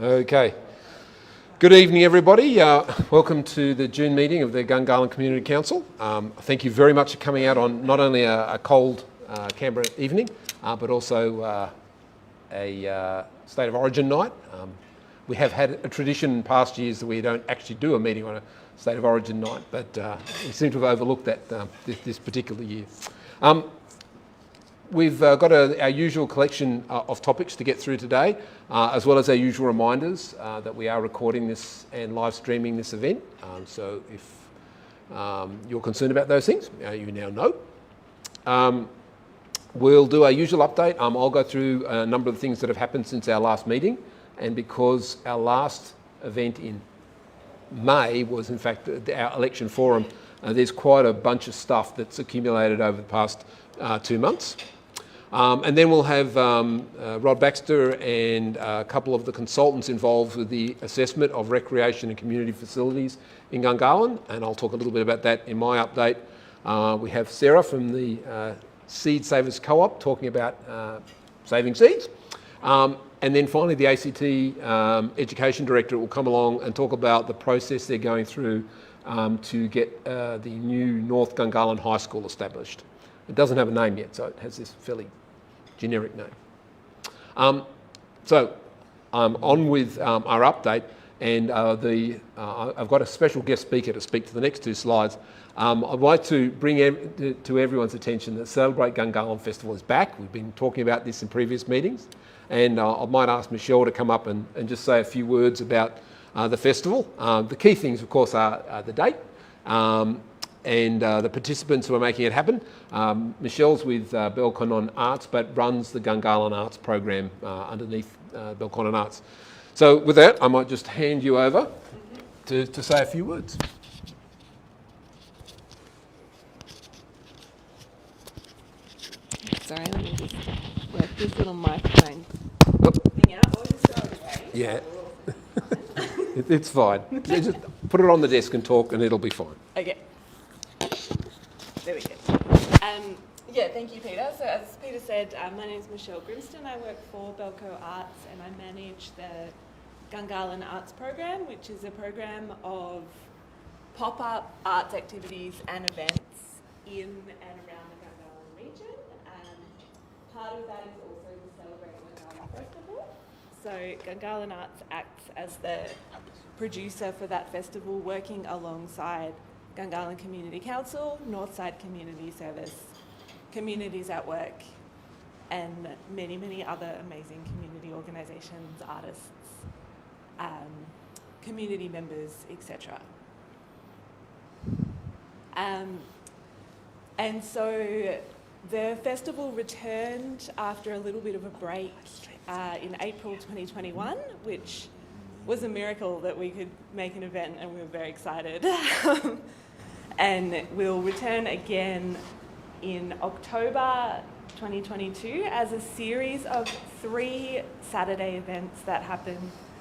Okay. Good evening, everybody. Welcome to the June meeting of the Gungahlin Community Council. Thank you very much for coming out on not only a cold Canberra evening, but also a State of Origin night. We have had a tradition in past years that we don't actually do a meeting on a State of Origin night, but we seem to have overlooked that this particular year. We've got our usual collection of topics to get through today, as well as our usual reminders that we are recording this and live streaming this event. So if you're concerned about those things, you now know. We'll do our usual update. I'll go through a number of things that have happened since our last meeting, and because our last event in May was in fact our election forum, there's quite a bunch of stuff that's accumulated over the past 2 months. And then we'll have Rod Baxter and a couple of the consultants involved with the assessment of recreation and community facilities in Gungahlin, and I'll talk a little bit about that in my update. We have Sarah from the Seed Savers Co-op talking about saving seeds. And then finally the ACT Education Director will come along and talk about the process they're going through to get the new North Gungahlin High School established. It doesn't have a name yet, so it has this fairly generic name. So on with our update, and I've got a special guest speaker to speak to the next two slides. I'd like to bring to everyone's attention that Celebrate Gungahlin Festival is back. We've been talking about this in previous meetings, and I might ask Michelle to come up and just say a few words about the festival. The key things, of course, are the date, and the participants who are making it happen. Michelle's with Belconnen Arts, but runs the Gungahlin Arts program underneath Belconnen Arts. So with that, I might just hand you over to say a few words. Sorry, let me just work this little microphone thing out. Or just go away. Yeah, it's fine. Just put it on the desk and talk, and it'll be fine. Okay. There we go. Thank you, Peter. So as Peter said, my name is Michelle Grimston. I work for Belco Arts, and I manage the Gungahlin Arts program, which is a program of pop-up arts activities and events in and around the Gungahlin region. Part of that is also the Celebrate Gungahlin Festival. So Gungahlin Arts acts as the producer for that festival, working alongside Gungahlin Community Council, Northside Community Service, Communities at Work, and many, many other amazing community organisations, artists, community members, etc. And so the festival returned after a little bit of a break in April 2021, which was a miracle that we could make an event, and we were very excited. And we'll return again in October 2022 as a series of 3 Saturday events that happen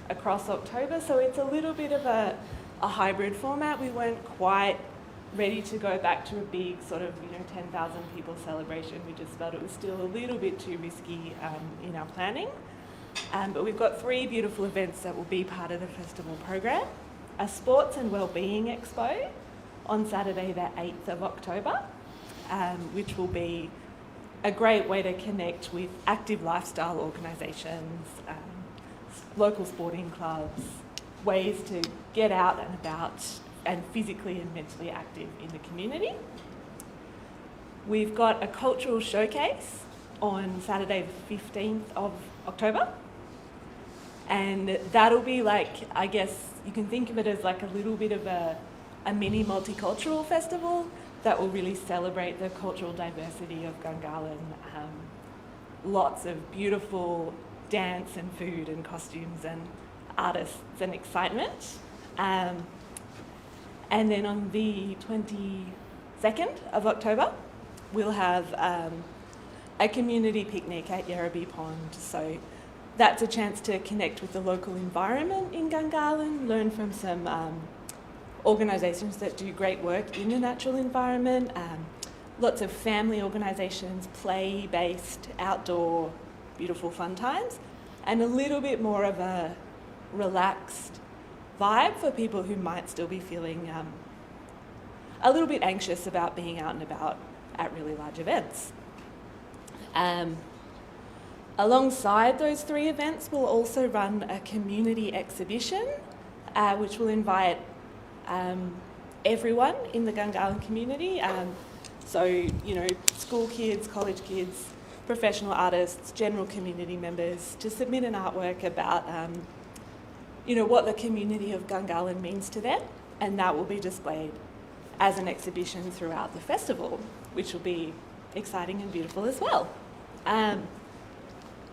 across October. So it's a little bit of a hybrid format. We weren't quite ready to go back to a big sort of 10,000 people celebration. We just felt it was still a little bit too risky in our planning. But we've got 3 beautiful events that will be part of the festival program. A sports and wellbeing expo on Saturday the 8th of October, which will be a great way to connect with active lifestyle organisations, local sporting clubs, ways to get out and about and physically and mentally active in the community. We've got a cultural showcase on Saturday the 15th of October, and that'll be like, I guess you can think of it as like a little bit of a mini multicultural festival that will really celebrate the cultural diversity of Gungahlin. Lots of beautiful dance and food and costumes and artists and excitement. And then on the 22nd of October, we'll have a community picnic at Yerrabee Pond. So that's a chance to connect with the local environment in Gungahlin, learn from some organisations that do great work in the natural environment, lots of family organisations, play-based, outdoor, beautiful fun times, and a little bit more of a relaxed vibe for people who might still be feeling a little bit anxious about being out and about at really large events. Alongside those 3 events, we'll also run a community exhibition, which will invite everyone in the Gungahlin community. So, you know, school kids, college kids, professional artists, general community members, to submit an artwork about, you know, what the community of Gungahlin means to them, and that will be displayed as an exhibition throughout the festival, which will be exciting and beautiful as well.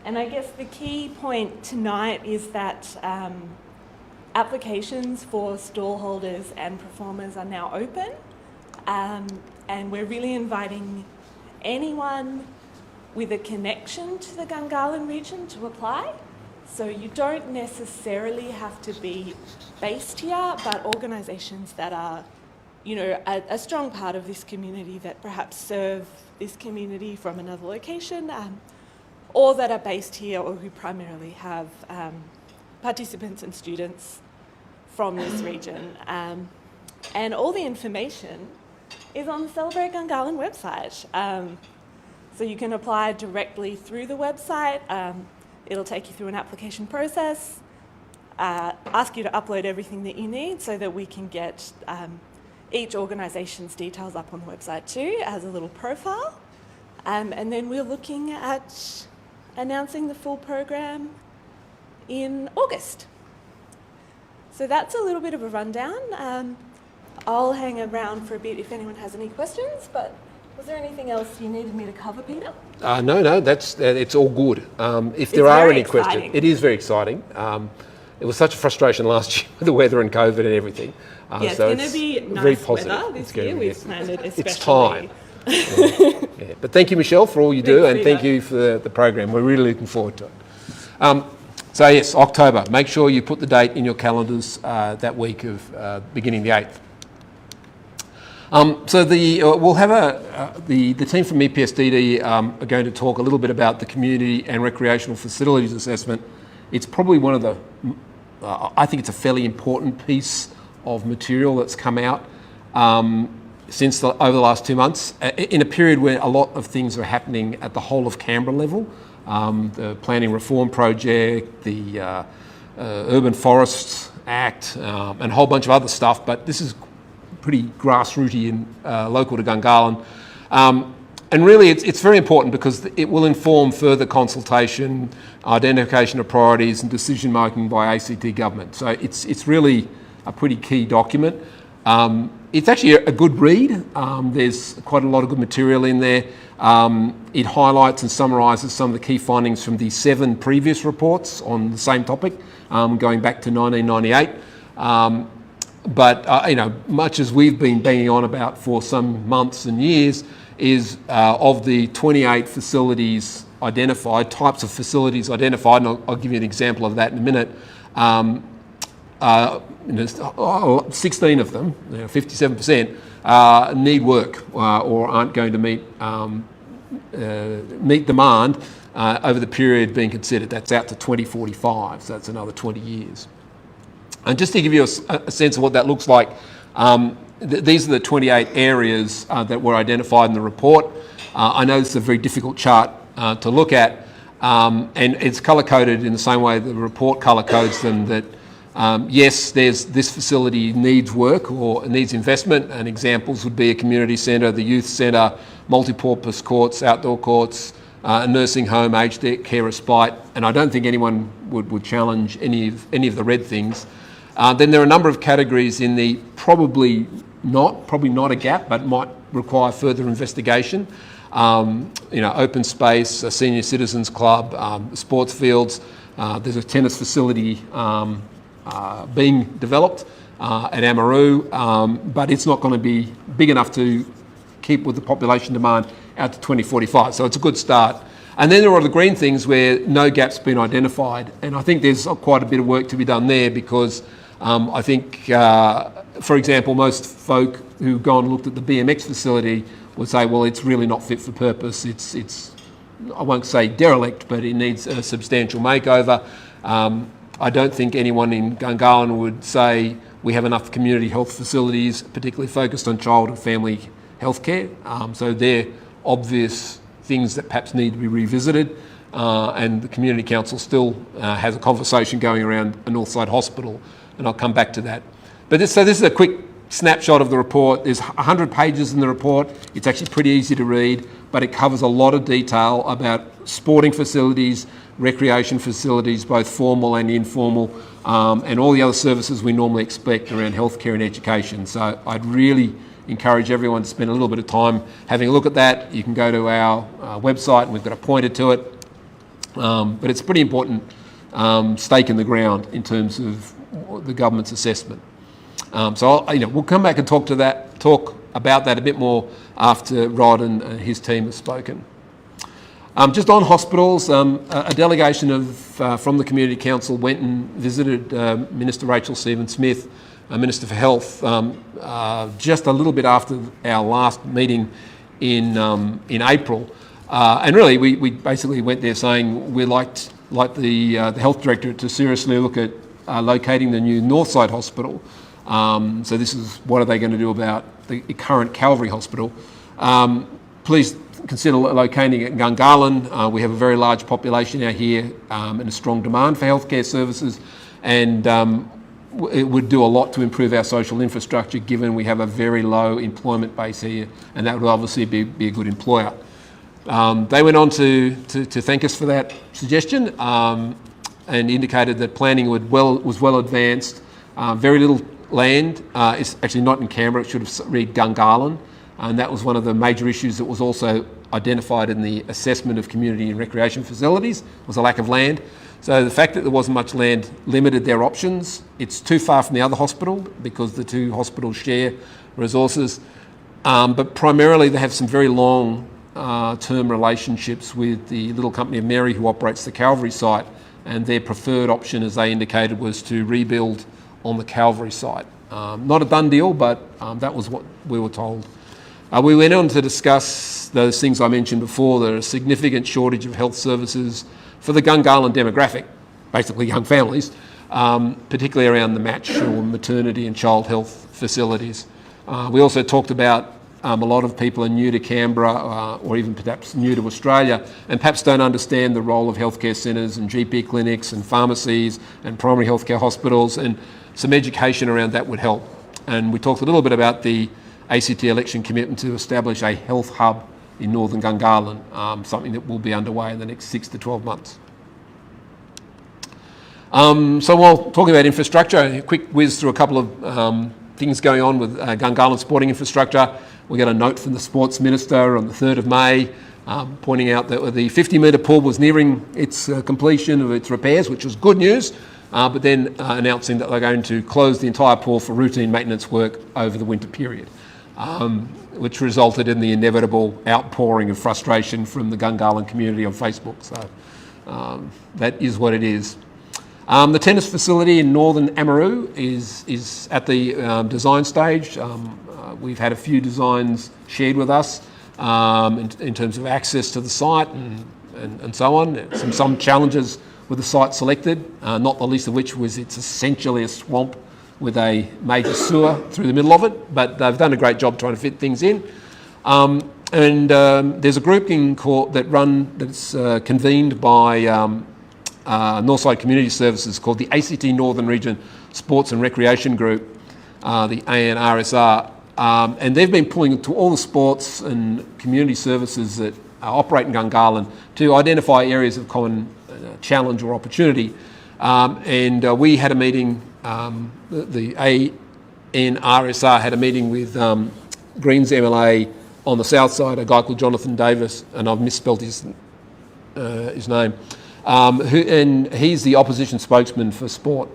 And I guess the key point tonight is that applications for stall holders and performers are now open, and we're really inviting anyone with a connection to the Gungahlin region to apply. So you don't necessarily have to be based here, but organisations that are, you know, a strong part of this community, that perhaps serve this community from another location, or that are based here, or who primarily have participants and students from this region. And all the information is on the Celebrate Gungahlin website. So you can apply directly through the website. It'll take you through an application process, ask you to upload everything that you need so that we can get each organisation's details up on the website too, as a little profile. And then we're looking at announcing the full program in August. So that's a little bit of a rundown. I'll hang around for a bit if anyone has any questions, but was there anything else you needed me to cover, Peter? No, that's it's all good. If there are any questions, it is very exciting. It was such a frustration last year with the weather and COVID and everything. Yeah, it's going to be nice weather this year. We've planned it especially. It's time. Yeah. But thank you, Michelle, for all you do, and thank you for the program. We're really looking forward to it. So yes, October. Make sure you put the date in your calendars that week of beginning the 8th. So we'll have the team from EPSDD are going to talk a little bit about the community and recreational facilities assessment. It's probably one of the, I think it's a fairly important piece of material that's come out over the last 2 months, in a period where a lot of things are happening at the whole of Canberra level. The Planning Reform Project, the Urban Forests Act, and a whole bunch of other stuff, but this is pretty grassrooty and local to Gungahlin. And really it's very important because it will inform further consultation, identification of priorities and decision making by ACT government. So it's really a pretty key document. It's actually a good read. There's quite a lot of good material in there. It highlights and summarises some of the key findings from the 7 previous reports on the same topic, going back to 1998. But you know, much as we've been banging on about for some months and years, is of the 28 facilities identified, types of facilities identified, and I'll give you an example of that in a minute. 16 of them, 57%, need work or aren't going to meet demand over the period being considered. That's out to 2045, so that's another 20 years. And just to give you a sense of what that looks like, these are the 28 areas that were identified in the report. I know this is a very difficult chart to look at, and it's colour-coded in the same way the report colour-codes them, that yes, this facility needs work or needs investment, and examples would be a community centre, the youth centre, multi-purpose courts, outdoor courts, a nursing home, aged care respite, and I don't think anyone would challenge any of the red things. Then there are a number of categories in the probably not a gap, but might require further investigation. Open space, a senior citizens club, sports fields. There's a tennis facility being developed at Amaroo, but it's not going to be big enough to keep with the population demand out to 2045. So it's a good start. And then there are the green things where no gap's been identified. And I think there's quite a bit of work to be done there because I think, for example, most folk who've gone and looked at the BMX facility would say, well, it's really not fit for purpose. It's I won't say derelict, but it needs a substantial makeover. I don't think anyone in Gungahlin would say we have enough community health facilities, particularly focused on child and family healthcare. So they're obvious things that perhaps need to be revisited. And the Community Council still has a conversation going around a Northside Hospital, and I'll come back to that. But this is a quick snapshot of the report. There's 100 pages in the report. It's actually pretty easy to read, but it covers a lot of detail about sporting facilities, recreation facilities, both formal and informal, and all the other services we normally expect around healthcare and education. So I'd really encourage everyone to spend a little bit of time having a look at that. You can go to our website, and we've got a pointer to it. But it's a pretty important stake in the ground in terms of the government's assessment. So we'll come back and talk about that a bit more after Rod and his team have spoken. Just on hospitals, a delegation from the Community Council went and visited Minister Rachel Stephen-Smith, Minister for Health, just a little bit after our last meeting in April. And really, we basically went there saying we'd like the Health Directorate to seriously look at locating the new Northside Hospital. So this is what are they going to do about the current Calvary Hospital. Please consider locating it in Gungahlin. We have a very large population out here and a strong demand for healthcare services, and it would do a lot to improve our social infrastructure given we have a very low employment base here, and that would obviously be a good employer. They went on to thank us for that suggestion and indicated that planning was well advanced. Very little land. It's actually not in Canberra. It should have read Gungahlin. And that was one of the major issues that was also identified in the assessment of community and recreation facilities, was a lack of land. So the fact that there wasn't much land limited their options. It's too far from the other hospital because the two hospitals share resources. But primarily they have some very long term relationships with the Little Company of Mary who operates the Calvary site, and their preferred option, as they indicated, was to rebuild on the Calvary site. Not a done deal, but that was what we were told. We went on to discuss those things I mentioned before. There are a significant shortage of health services for the Gungahlin demographic, basically young families, particularly around the match or maternity and child health facilities. We also talked about a lot of people are new to Canberra or even perhaps new to Australia and perhaps don't understand the role of healthcare centres and GP clinics and pharmacies and primary healthcare hospitals, and some education around that would help. And we talked a little bit about the ACT election commitment to establish a health hub in northern Gungahlin, something that will be underway in the next 6 to 12 months. So while talking about infrastructure, a quick whiz through a couple of things going on with Gungahlin sporting infrastructure. We got a note from the Sports Minister on the 3rd of May pointing out that the 50-metre pool was nearing its completion of its repairs, which was good news, but then announcing that they're going to close the entire pool for routine maintenance work over the winter period, which resulted in the inevitable outpouring of frustration from the Gungahlin community on Facebook. So that is what it is. The tennis facility in northern Amaroo is at the design stage. We've had a few designs shared with us in terms of access to the site and so on. Some challenges with the site selected, not the least of which was it's essentially a swamp with a major sewer through the middle of it, but they've done a great job trying to fit things in. There's a group in court that's convened by Northside Community Services called the ACT Northern Region Sports and Recreation Group, the ANRSR, and they've been pulling to all the sports and community services that operate in Gungahlin to identify areas of common challenge or opportunity. We had a meeting, the ANRSR had a meeting with Greens MLA on the south side, a guy called Jonathan Davis, and I've misspelled his name. And he's the opposition spokesman for sport,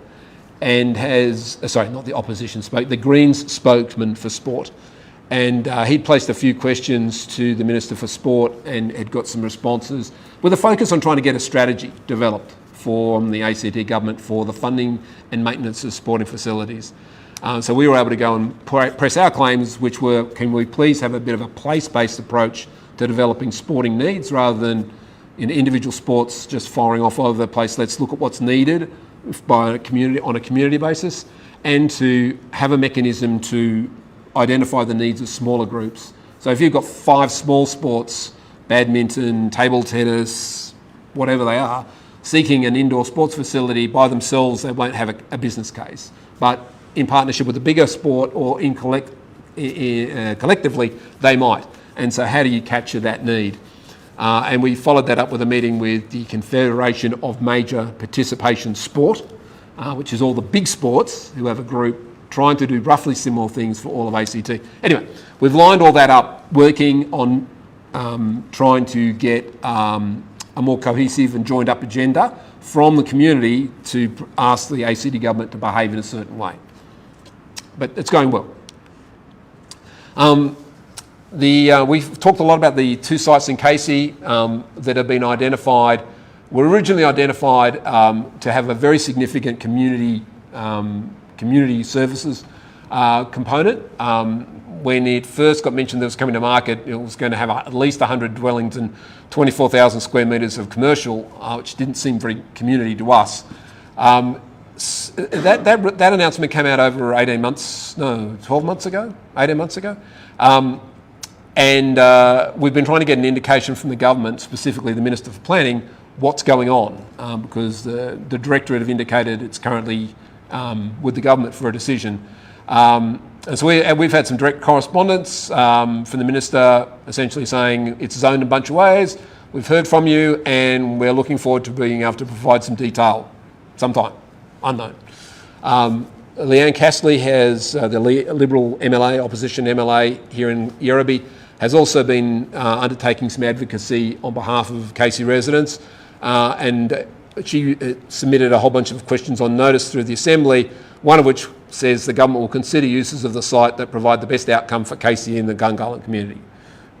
and the Greens spokesman for sport. And he'd placed a few questions to the Minister for Sport and had got some responses with a focus on trying to get a strategy developed from the ACT government for the funding and maintenance of sporting facilities. So we were able to go and press our claims, which were, can we please have a bit of a place-based approach to developing sporting needs rather than in individual sports just firing off all over the place. Let's look at what's needed on a community basis, and to have a mechanism to identify the needs of smaller groups. So if you've got 5 small sports, badminton, table tennis, whatever they are, seeking an indoor sports facility by themselves, they won't have a business case. But in partnership with a bigger sport or collectively, they might. And so how do you capture that need? And we followed that up with a meeting with the Confederation of Major Participation Sport, which is all the big sports who have a group trying to do roughly similar things for all of ACT. Anyway, we've lined all that up, working on trying to get a more cohesive and joined up agenda from the community to ask the ACT government to behave in a certain way. But it's going well. We've talked a lot about the 2 sites in Casey that have been identified. Were originally identified to have a very significant community services component. When it first got mentioned that it was coming to market, it was going to have at least 100 dwellings and 24,000 square metres of commercial, which didn't seem very community to us. That announcement came out over 18 months ago. And we've been trying to get an indication from the government, specifically the Minister for Planning, what's going on, because the Directorate have indicated it's currently with the government for a decision. And so we've had some direct correspondence from the Minister essentially saying it's zoned a bunch of ways, we've heard from you, and we're looking forward to being able to provide some detail sometime, unknown. Leanne Castley has, the Liberal MLA, opposition MLA here in Yerraby, has also been undertaking some advocacy on behalf of Casey residents, and she submitted a whole bunch of questions on notice through the Assembly, one of which says the government will consider uses of the site that provide the best outcome for Casey and the Gungahlin community.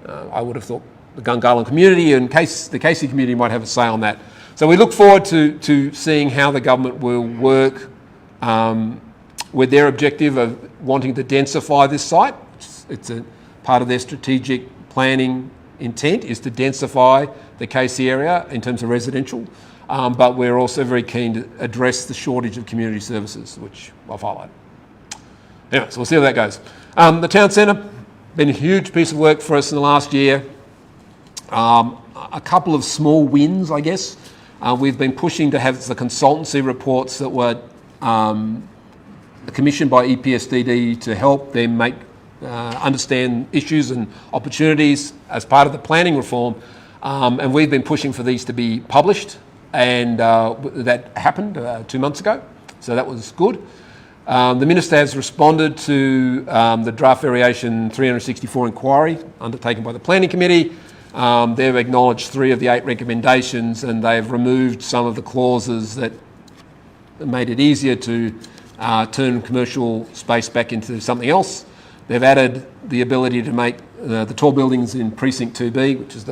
I would have thought the Gungahlin community and the Casey community might have a say on that. So we look forward to seeing how the government will work with their objective of wanting to densify this site. It's a part of their strategic planning intent is to densify the Casey area in terms of residential. But we're also very keen to address the shortage of community services, which I've highlighted. Anyway, so we'll see how that goes. The town centre, been a huge piece of work for us in the last year. A couple of small wins, I guess. We've been pushing to have the consultancy reports that were commissioned by EPSDD to help them make understand issues and opportunities as part of the planning reform. And we've been pushing for these to be published. And that happened 2 months ago, so that was good. The Minister has responded to the draft variation 364 inquiry undertaken by the Planning Committee. They've acknowledged 3 of the 8 recommendations, and they've removed some of the clauses that made it easier to turn commercial space back into something else. They've added the ability to make the tall buildings in Precinct 2B, which is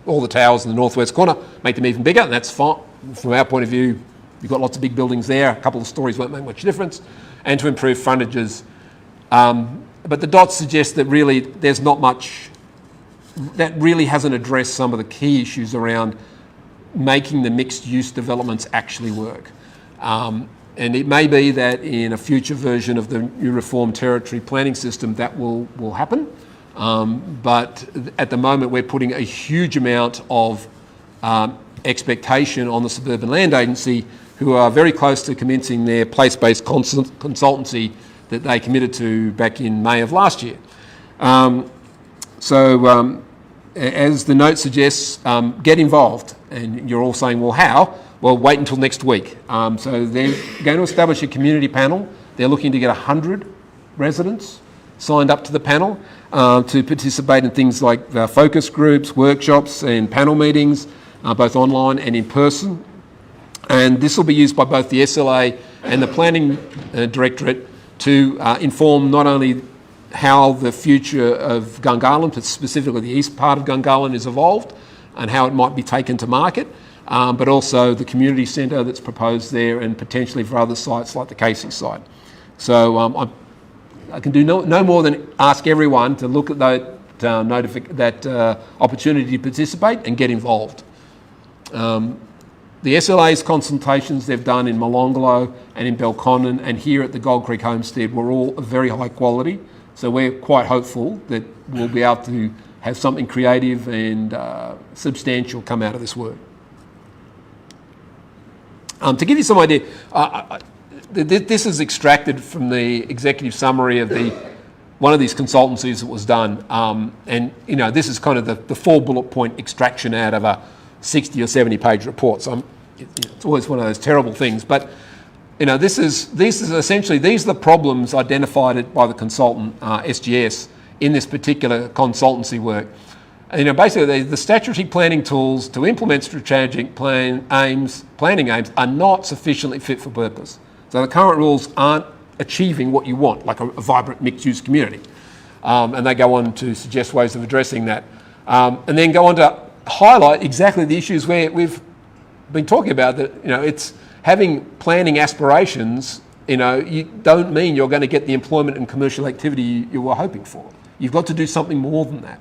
all the towers in the northwest corner, make them even bigger, and that's fine. From our point of view, you've got lots of big buildings there, a couple of stories won't make much difference, and to improve frontages. But the dots suggest that really there's not much, that really hasn't addressed some of the key issues around making the mixed-use developments actually work. And it may be that in a future version of the new reformed territory planning system that will happen. But at the moment we're putting a huge amount of expectation on the Suburban Land Agency, who are very close to commencing their place-based consultancy that they committed to back in May of last year. As the note suggests, get involved. And you're all saying, well, how? Well, wait until next week. So they're going to establish a community panel. They're looking to get 100 residents signed up to the panel to participate in things like focus groups, workshops and panel meetings, both online and in person. And this will be used by both the SLA and the Planning Directorate to inform not only how the future of Gungahlin, but specifically the east part of Gungahlin, is evolved and how it might be taken to market, but also the community centre that's proposed there and potentially for other sites like the Casey site. So I can do no more than ask everyone to look at that opportunity to participate and get involved. The SLA's consultations they've done in Molonglo and in Belconnen and here at the Gold Creek Homestead were all of very high quality. So we're quite hopeful that we'll be able to have something creative and substantial come out of this work. To give you some idea, this is extracted from the executive summary of one of these consultancies that was done, and this is kind of the 4 bullet point extraction out of a 60 or 70 page report. So it's always one of those terrible things, but this is essentially, these are the problems identified by the consultant SGS in this particular consultancy work. Basically the statutory planning tools to implement strategic planning aims are not sufficiently fit for purpose. So the current rules aren't achieving what you want, like a vibrant mixed-use community. And they go on to suggest ways of addressing that. And then go on to highlight exactly the issues where we've been talking about, that it's having planning aspirations, you don't mean you're going to get the employment and commercial activity you were hoping for. You've got to do something more than that.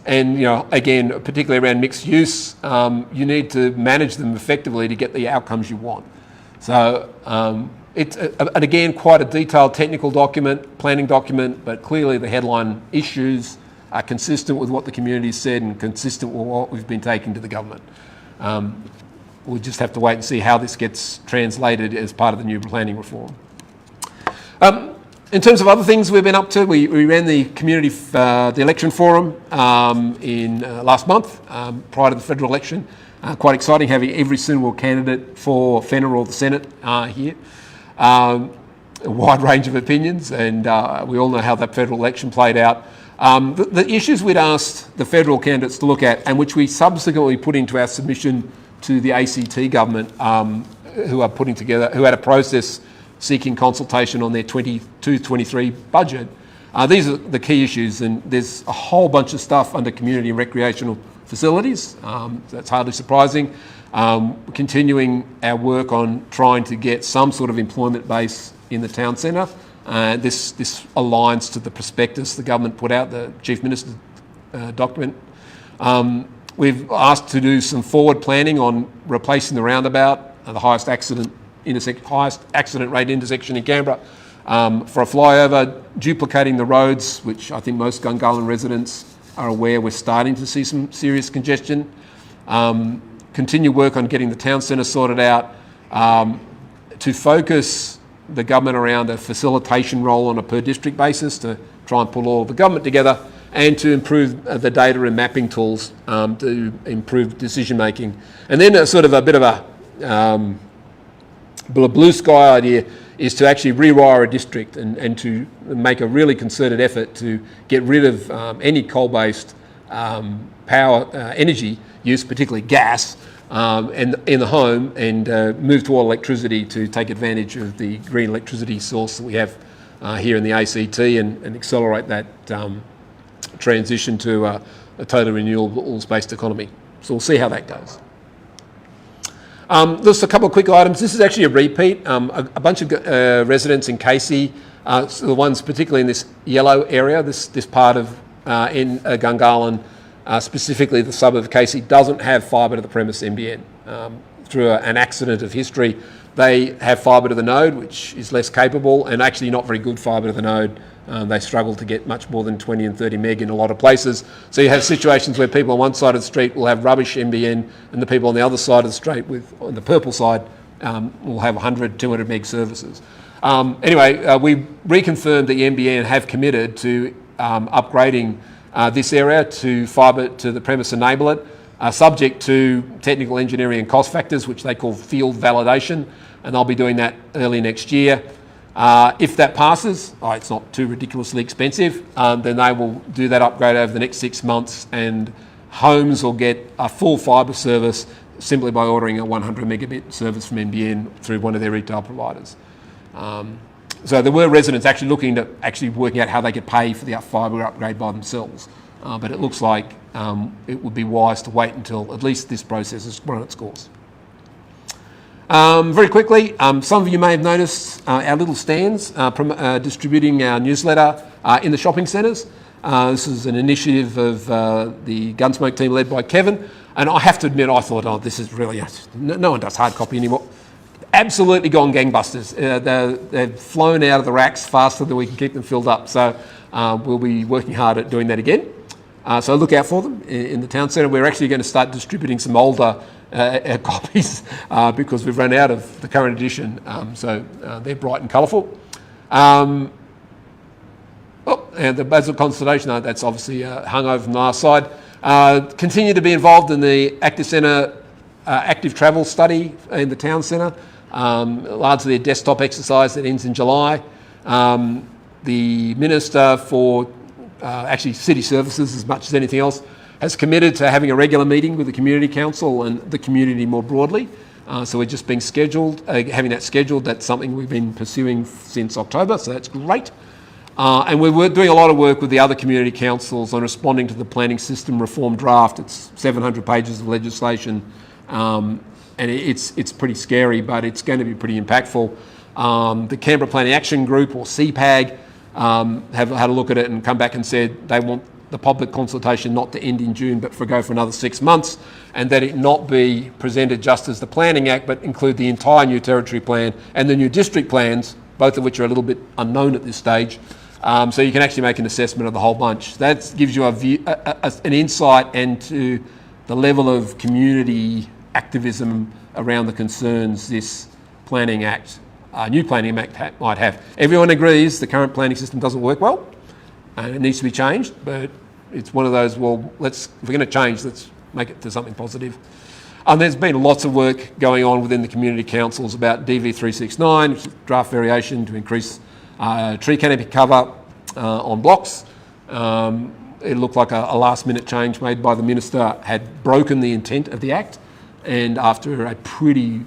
And again, particularly around mixed use, you need to manage them effectively to get the outcomes you want. So it's, and again, quite a detailed technical document, planning document, but clearly the headline issues are consistent with what the community said and consistent with what we've been taking to the government. We'll just have to wait and see how this gets translated as part of the new planning reform. In terms of other things we've been up to, we ran the community, the election forum in last month, prior to the federal election. Quite exciting having every single candidate for Fenner or the Senate here. A wide range of opinions, and we all know how that federal election played out. The issues we'd asked the federal candidates to look at, and which we subsequently put into our submission to the ACT government, who had a process seeking consultation on their 22-23 budget. These are the key issues, and there's a whole bunch of stuff under community and recreational facilities. That's hardly surprising. Continuing our work on trying to get some sort of employment base in the town centre. This aligns to the prospectus the government put out, the Chief Minister's document. We've asked to do some forward planning on replacing the roundabout, the highest accident rate intersection in Canberra, for a flyover, duplicating the roads, which I think most Gungahlin residents are aware we're starting to see some serious congestion. Continue work on getting the town centre sorted out, to focus the government around a facilitation role on a per district basis to try and pull all of the government together, and to improve the data and mapping tools to improve decision making. And then a bit of a blue sky idea is to actually rewire a district and to make a really concerted effort to get rid of any coal-based power energy use, particularly gas, in the home, and move toward electricity to take advantage of the green electricity source that we have here in the ACT, and accelerate that transition to a totally renewables-based economy. So we'll see how that goes. Just a couple of quick items. This is actually a repeat. A bunch of residents in Casey, so the ones particularly in this yellow area, this part of in Gungahlin, specifically the suburb of Casey, doesn't have fibre to the premise NBN. Through an accident of history, they have fibre to the node, which is less capable, and actually not very good fibre to the node. They struggle to get much more than 20 and 30 meg in a lot of places. So you have situations where people on one side of the street will have rubbish NBN, and the people on the other side of the street, on the purple side, will have 100, 200 meg services. Anyway, we reconfirmed that the NBN have committed to upgrading this area to fibre to the premise enabler, subject to technical engineering and cost factors, which they call field validation, and they'll be doing that early next year. If that passes, it's not too ridiculously expensive, then they will do that upgrade over the next 6 months, and homes will get a full fibre service simply by ordering a 100 megabit service from NBN through one of their retail providers. So there were residents actually looking at working out how they could pay for the fibre upgrade by themselves, but it looks like it would be wise to wait until at least this process has run its course. Very quickly, some of you may have noticed our little stands distributing our newsletter in the shopping centres. This is an initiative of the Gunsmoke team led by Kevin. And I have to admit, I thought, oh, this is really, no one does hard copy anymore. Absolutely gone gangbusters. They've flown out of the racks faster than we can keep them filled up. So we'll be working hard at doing that again. So look out for them in the town centre. We're actually going to start distributing some older copies because we've run out of the current edition. So they're bright and colourful. And the Basil Consultation, that's obviously hung over from the last slide. Continue to be involved in the Active Centre active travel study in the town centre, largely a desktop exercise that ends in July. The Minister for actually City Services, as much as anything else, has committed to having a regular meeting with the Community Council and the community more broadly. So we're just being scheduled, having that scheduled. That's something we've been pursuing since October, so that's great. And we're doing a lot of work with the other community councils on responding to the planning system reform draft. It's 700 pages of legislation, and it's pretty scary, but it's going to be pretty impactful. The Canberra Planning Action Group, or CPAG, have had a look at it and come back and said they want the public consultation not to end in June, but go for another 6 months, and that it not be presented just as the Planning Act, but include the entire new territory plan and the new district plans, both of which are a little bit unknown at this stage. So you can actually make an assessment of the whole bunch. That gives you a view, an insight into the level of community activism around the concerns this Planning Act, new Planning Act might have. Everyone agrees the current planning system doesn't work well and it needs to be changed, but it's one of those, well, if we're going to change, let's make it to something positive. And there's been lots of work going on within the community councils about DV369, which is draft variation to increase tree canopy cover on blocks. It looked like a last-minute change made by the Minister had broken the intent of the Act, and after a pretty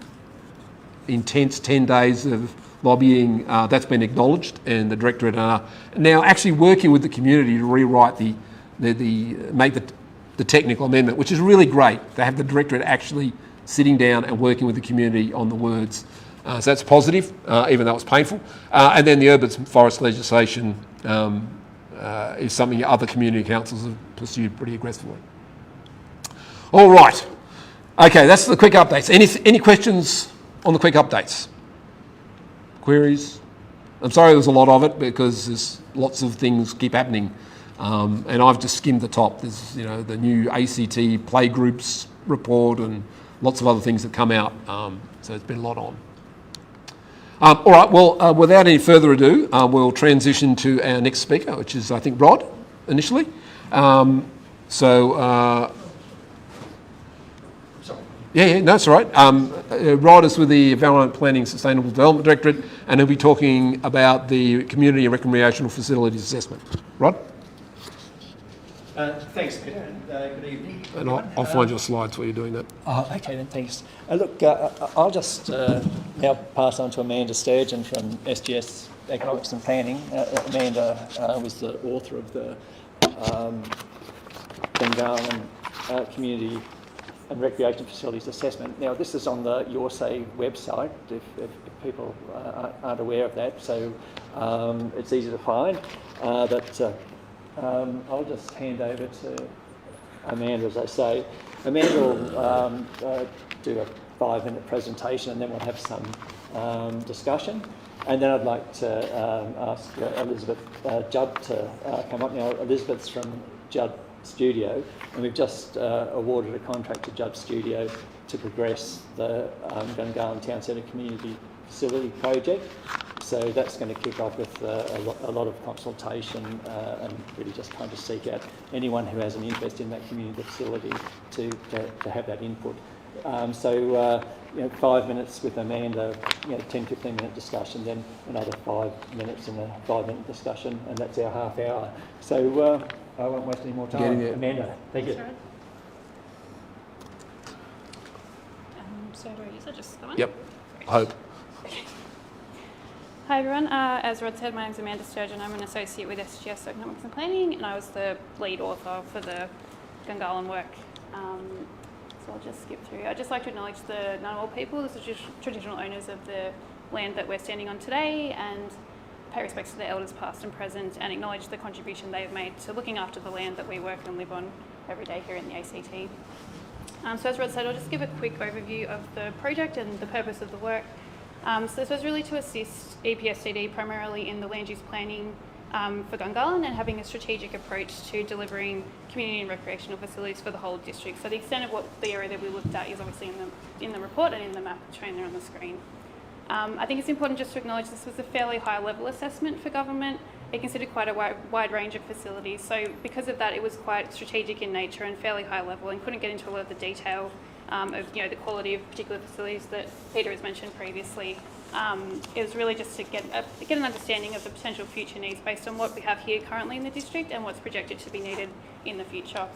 intense 10 days of lobbying, that's been acknowledged, and the Directorate are now actually working with the community to rewrite make the technical amendment, which is really great to have the Directorate actually sitting down and working with the community on the words. So that's positive, even though it's painful. And then the urban forest legislation is something other community councils have pursued pretty aggressively. All right. Okay, that's the quick updates. Any questions on the quick updates? Queries? I'm sorry there's a lot of it because there's lots of things keep happening. And I've just skimmed the top. There's the new ACT playgroups report and lots of other things that come out. So it's been a lot on. All right, well, without any further ado, we'll transition to our next speaker, which is, I think, Rod, initially. Rod is with the Environment Planning Sustainable Development Directorate, and he'll be talking about the Community and Recreational Facilities Assessment. Rod? Thanks, Peter, and good evening. And I'll find your slides while you're doing that. Okay, then, thanks. Look, I'll just now pass on to Amanda Sturgeon from SGS Economics and Planning. Amanda was the author of the Gungahlin Community and Recreation Facilities Assessment. Now, this is on the Your Say website, if people aren't aware of that, so it's easy to find. I'll just hand over to Amanda, as I say. Amanda will do a 5-minute presentation and then we'll have some discussion. And then I'd like to ask Elizabeth Judd to come up. Now, Elizabeth's from Judd Studio, and we've just awarded a contract to Judd Studio to progress the Gungahlin Town Centre Community Facility Project. So that's going to kick off with a lot of consultation and really just trying to seek out anyone who has an interest in that community facility to have that input. 5 minutes with Amanda, 10-15 minute discussion, then another 5 minutes in a 5-minute discussion, and that's our half hour. So I won't waste any more time. Amanda, thank you. So do I use it just the one? Yep, I hope. Hi everyone, as Rod said, my name is Amanda Sturgeon. I'm an associate with SGS Economics and Planning, and I was the lead author for the Gungahlin work. So I'll just skip through. I'd just like to acknowledge the Ngunnawal people, the traditional owners of the land that we're standing on today, and pay respects to the elders past and present, and acknowledge the contribution they've made to looking after the land that we work and live on every day here in the ACT. So as Rod said, I'll just give a quick overview of the project and the purpose of the work. So this was really to assist EPSDD primarily in the land use planning for Gungahlin and having a strategic approach to delivering community and recreational facilities for the whole district. So the extent of what the area that we looked at is obviously in the report and in the map shown there on the screen. I think it's important just to acknowledge this was a fairly high level assessment for government. It considered quite a wide range of facilities. So because of that, it was quite strategic in nature and fairly high level and couldn't get into a lot of the detail of the quality of particular facilities that Peter has mentioned previously. It was really just to get an understanding of the potential future needs based on what we have here currently in the district and what's projected to be needed in the future.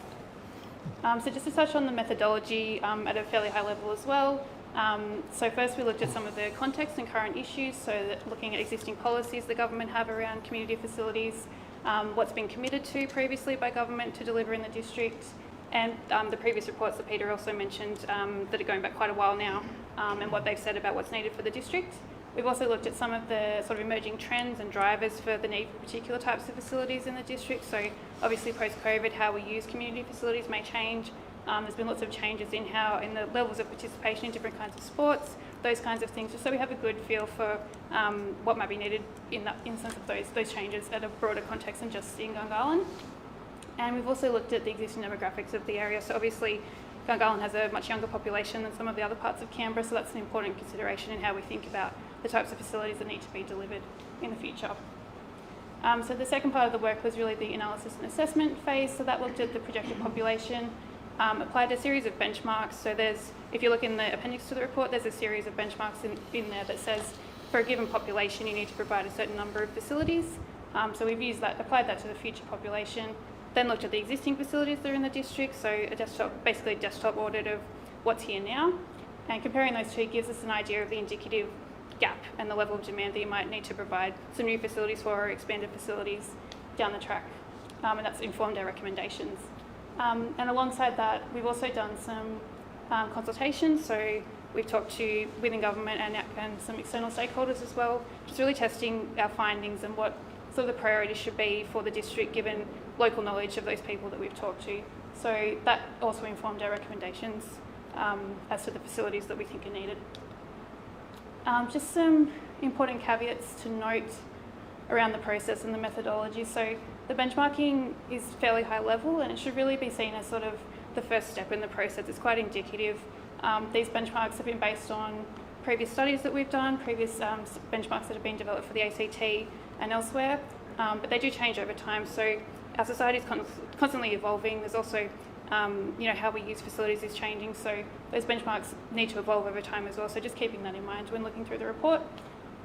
So just to touch on the methodology at a fairly high level as well. So first we looked at some of the context and current issues, so that looking at existing policies the government have around community facilities, what's been committed to previously by government to deliver in the district, and the previous reports that Peter also mentioned that are going back quite a while now, and what they've said about what's needed for the district. We've also looked at some of the sort of emerging trends and drivers for the need for particular types of facilities in the district. So obviously post-COVID, how we use community facilities may change. There's been lots of changes in the levels of participation in different kinds of sports, those kinds of things, just so we have a good feel for what might be needed in that instance of those changes at a broader context than just in Gungahlin. And we've also looked at the existing demographics of the area. So obviously Gungahlin has a much younger population than some of the other parts of Canberra, so that's an important consideration in how we think about the types of facilities that need to be delivered in the future. So the second part of the work was really the analysis and assessment phase. So that looked at the projected population, applied a series of benchmarks. So if you look in the appendix to the report, there's a series of benchmarks in there that says for a given population, you need to provide a certain number of facilities. So we've applied that to the future population, then looked at the existing facilities that are in the district. So basically a desktop audit of what's here now. And comparing those two gives us an idea of the indicative gap and the level of demand that you might need to provide some new facilities for or expanded facilities down the track. And that's informed our recommendations. And alongside that, we've also done some consultations. So we've talked to within government and some external stakeholders as well, just really testing our findings and what sort of the priorities should be for the district given local knowledge of those people that we've talked to. So that also informed our recommendations as to the facilities that we think are needed. Just some important caveats to note around the process and the methodology. So the benchmarking is fairly high level and it should really be seen as sort of the first step in the process. It's quite indicative. These benchmarks have been based on previous studies that we've done, previous benchmarks that have been developed for the ACT and elsewhere, but they do change over time. So our society is constantly evolving. There's also how we use facilities is changing, so those benchmarks need to evolve over time as well. So just keeping that in mind when looking through the report,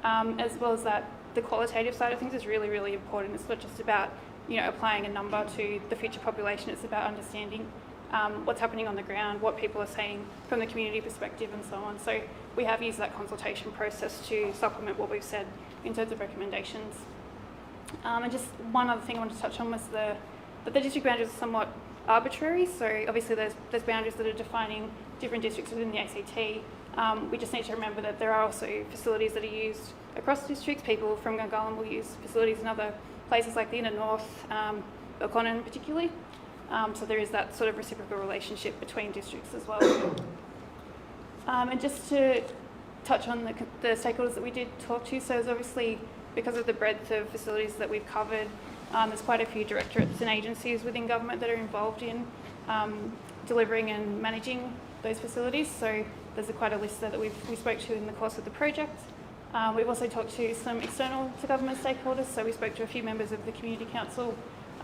as well as that the qualitative side of things is really, really important. It's not just about applying a number to the future population. It's about understanding what's happening on the ground, what people are saying from the community perspective, and so on. So we have used that consultation process to supplement what we've said in terms of recommendations. And just one other thing I wanted to touch on was that the district boundaries are somewhat arbitrary. So obviously there's boundaries that are defining different districts within the ACT. We just need to remember that there are also facilities that are used across districts. People from Gungahlin will use facilities in other places like the inner north, Gungahlin particularly. So there is that sort of reciprocal relationship between districts as well. And just to touch on the stakeholders that we did talk to, so there's obviously, because of the breadth of facilities that we've covered, there's quite a few directorates and agencies within government that are involved in delivering and managing those facilities. So there's quite a list there that we spoke to in the course of the project. We've also talked to some external to government stakeholders. So we spoke to a few members of the Community Council.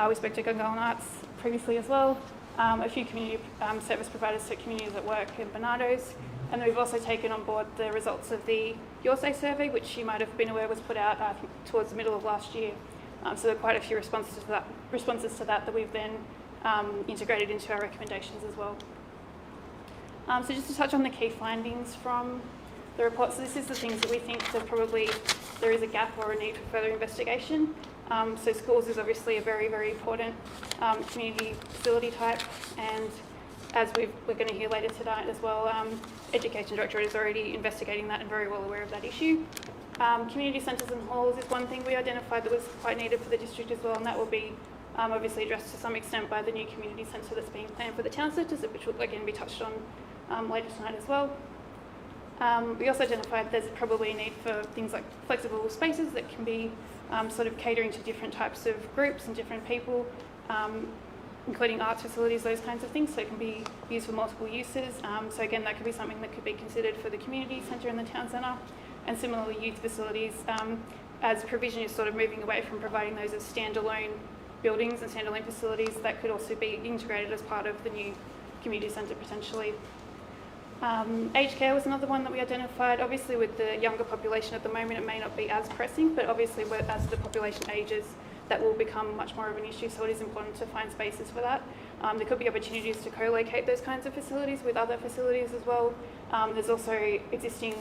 We spoke to Gungahlin Arts previously as well. A few community service providers, so Communities at Work and Bernardo's. And then we've also taken on board the results of the Your Say survey, which you might have been aware was put out towards the middle of last year. So there are quite a few responses to that we've then integrated into our recommendations as well. So just to touch on the key findings from the report. So this is the things that we think that there is a gap or a need for further investigation. So schools is obviously a very, very important community facility type, and as we're going to hear later tonight as well, Education Directorate is already investigating that and very well aware of that issue. Community centres and halls is one thing we identified that was quite needed for the district as well, and that will be obviously addressed to some extent by the new community centre that's being planned for the town centres, which will again be touched on later tonight as well. We also identified there's probably a need for things like flexible spaces that can be sort of catering to different types of groups and different people, including arts facilities, those kinds of things, so it can be used for multiple uses. So again, that could be something that could be considered for the community centre and the town centre. And similarly, youth facilities, as provision is sort of moving away from providing those as standalone buildings and standalone facilities, that could also be integrated as part of the new community centre potentially. Aged care was another one that we identified. Obviously with the younger population at the moment, it may not be as pressing, but obviously as the population ages, that will become much more of an issue, so it is important to find spaces for that. There could be opportunities to co-locate those kinds of facilities with other facilities as well. There's also existing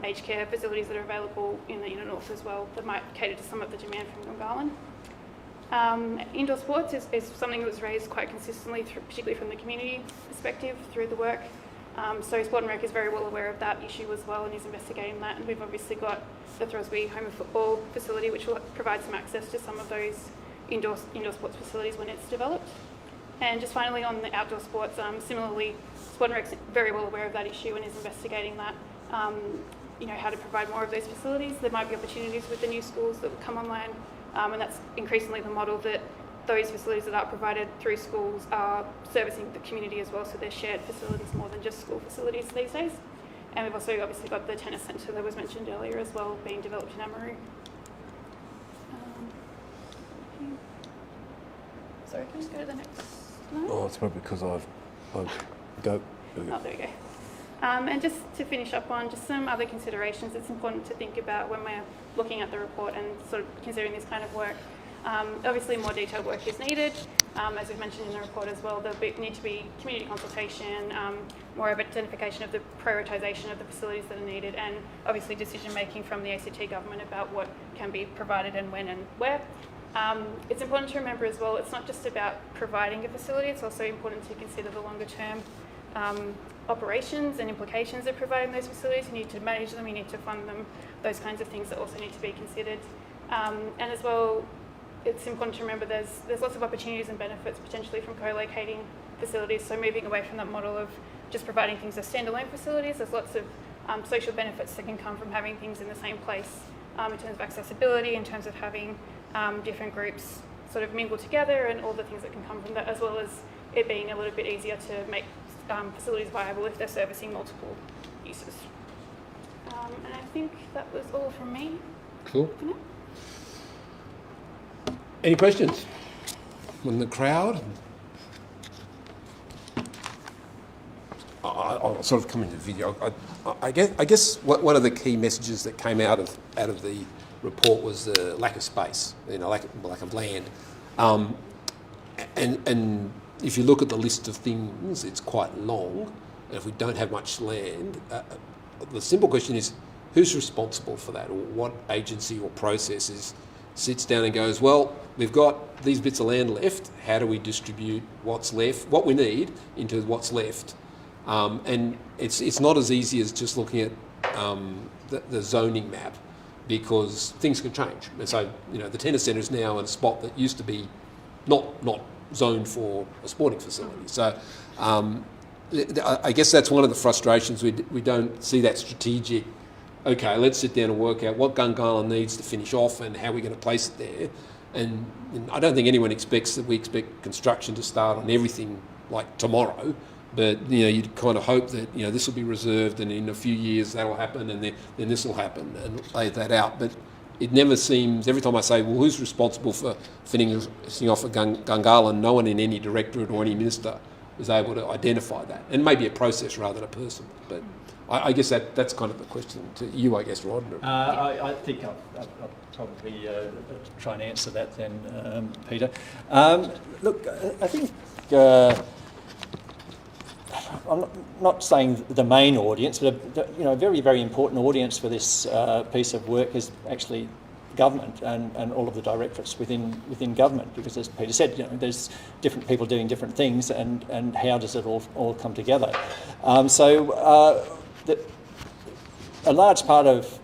aged care facilities that are available in the inner north as well that might cater to some of the demand from Gungahlin. Indoor sports is something that was raised quite consistently, particularly from the community perspective through the work. So Sport and Rec is very well aware of that issue as well and is investigating that. And we've obviously got the Throsby Home of Football facility, which will provide some access to some of those indoor sports facilities when it's developed. And just finally on the outdoor sports, similarly, Sport and Rec's very well aware of that issue and is investigating that, how to provide more of those facilities. There might be opportunities with the new schools that will come online, and that's increasingly the model that those facilities that are provided through schools are servicing the community as well, so they're shared facilities more than just school facilities these days. And we've also obviously got the tennis centre that was mentioned earlier as well, being developed in Amaru. Sorry, can we just go to the next slide? Oh, it's probably because I've go. Oh, there we go. And just to finish up on just some other considerations, it's important to think about when we're looking at the report and sort of considering this kind of work. Obviously more detailed work is needed, as we've mentioned in the report as well. There'll need to be community consultation, more of identification of the prioritisation of the facilities that are needed, and obviously decision making from the ACT government about what can be provided and when and where. It's important to remember as well, it's not just about providing a facility, it's also important to consider the longer term operations and implications of providing those facilities. You need to manage them, you need to fund them, those kinds of things that also need to be considered. And as well, it's important to remember there's lots of opportunities and benefits potentially from co-locating facilities, so moving away from that model of just providing things as standalone facilities. There's lots of social benefits that can come from having things in the same place in terms of accessibility, in terms of having different groups sort of mingle together and all the things that can come from that, as well as it being a little bit easier to make facilities viable if they're servicing multiple uses. And I think that was all from me. Cool. For now. Any questions from the crowd? I'll sort of come into the video. I guess one of the key messages that came out of the report was the lack of space, lack of land, and if you look at the list of things, it's quite long. And if we don't have much land, the simple question is, who's responsible for that, or what agency or process sits down and goes, well, we've got these bits of land left, how do we distribute what's left, what we need, into what's left? And it's not as easy as just looking at the zoning map, because things can change. And so, the tennis centre is now in a spot that used to be not zoned for a sporting facility. So I guess that's one of the frustrations. We don't see that strategic, okay, let's sit down and work out what Gungahlin needs to finish off and how we're going to place it there. And I don't think anyone expects that we expect construction to start on everything like tomorrow, but you'd kind of hope that this will be reserved and in a few years that'll happen and then this will happen and lay that out. But it never seems, every time I say, well, who's responsible for finishing off at Gungahlin, no one in any directorate or any minister is able to identify that. And maybe a process rather than a person. But I guess that's kind of the question to you, I guess, Rod. I think I'll probably try and answer that then, Peter. Look, I think I'm not saying the main audience, but a very, very important audience for this piece of work is actually government and all of the directorates within government, because as Peter said, there's different people doing different things, and how does it all come together? A large part of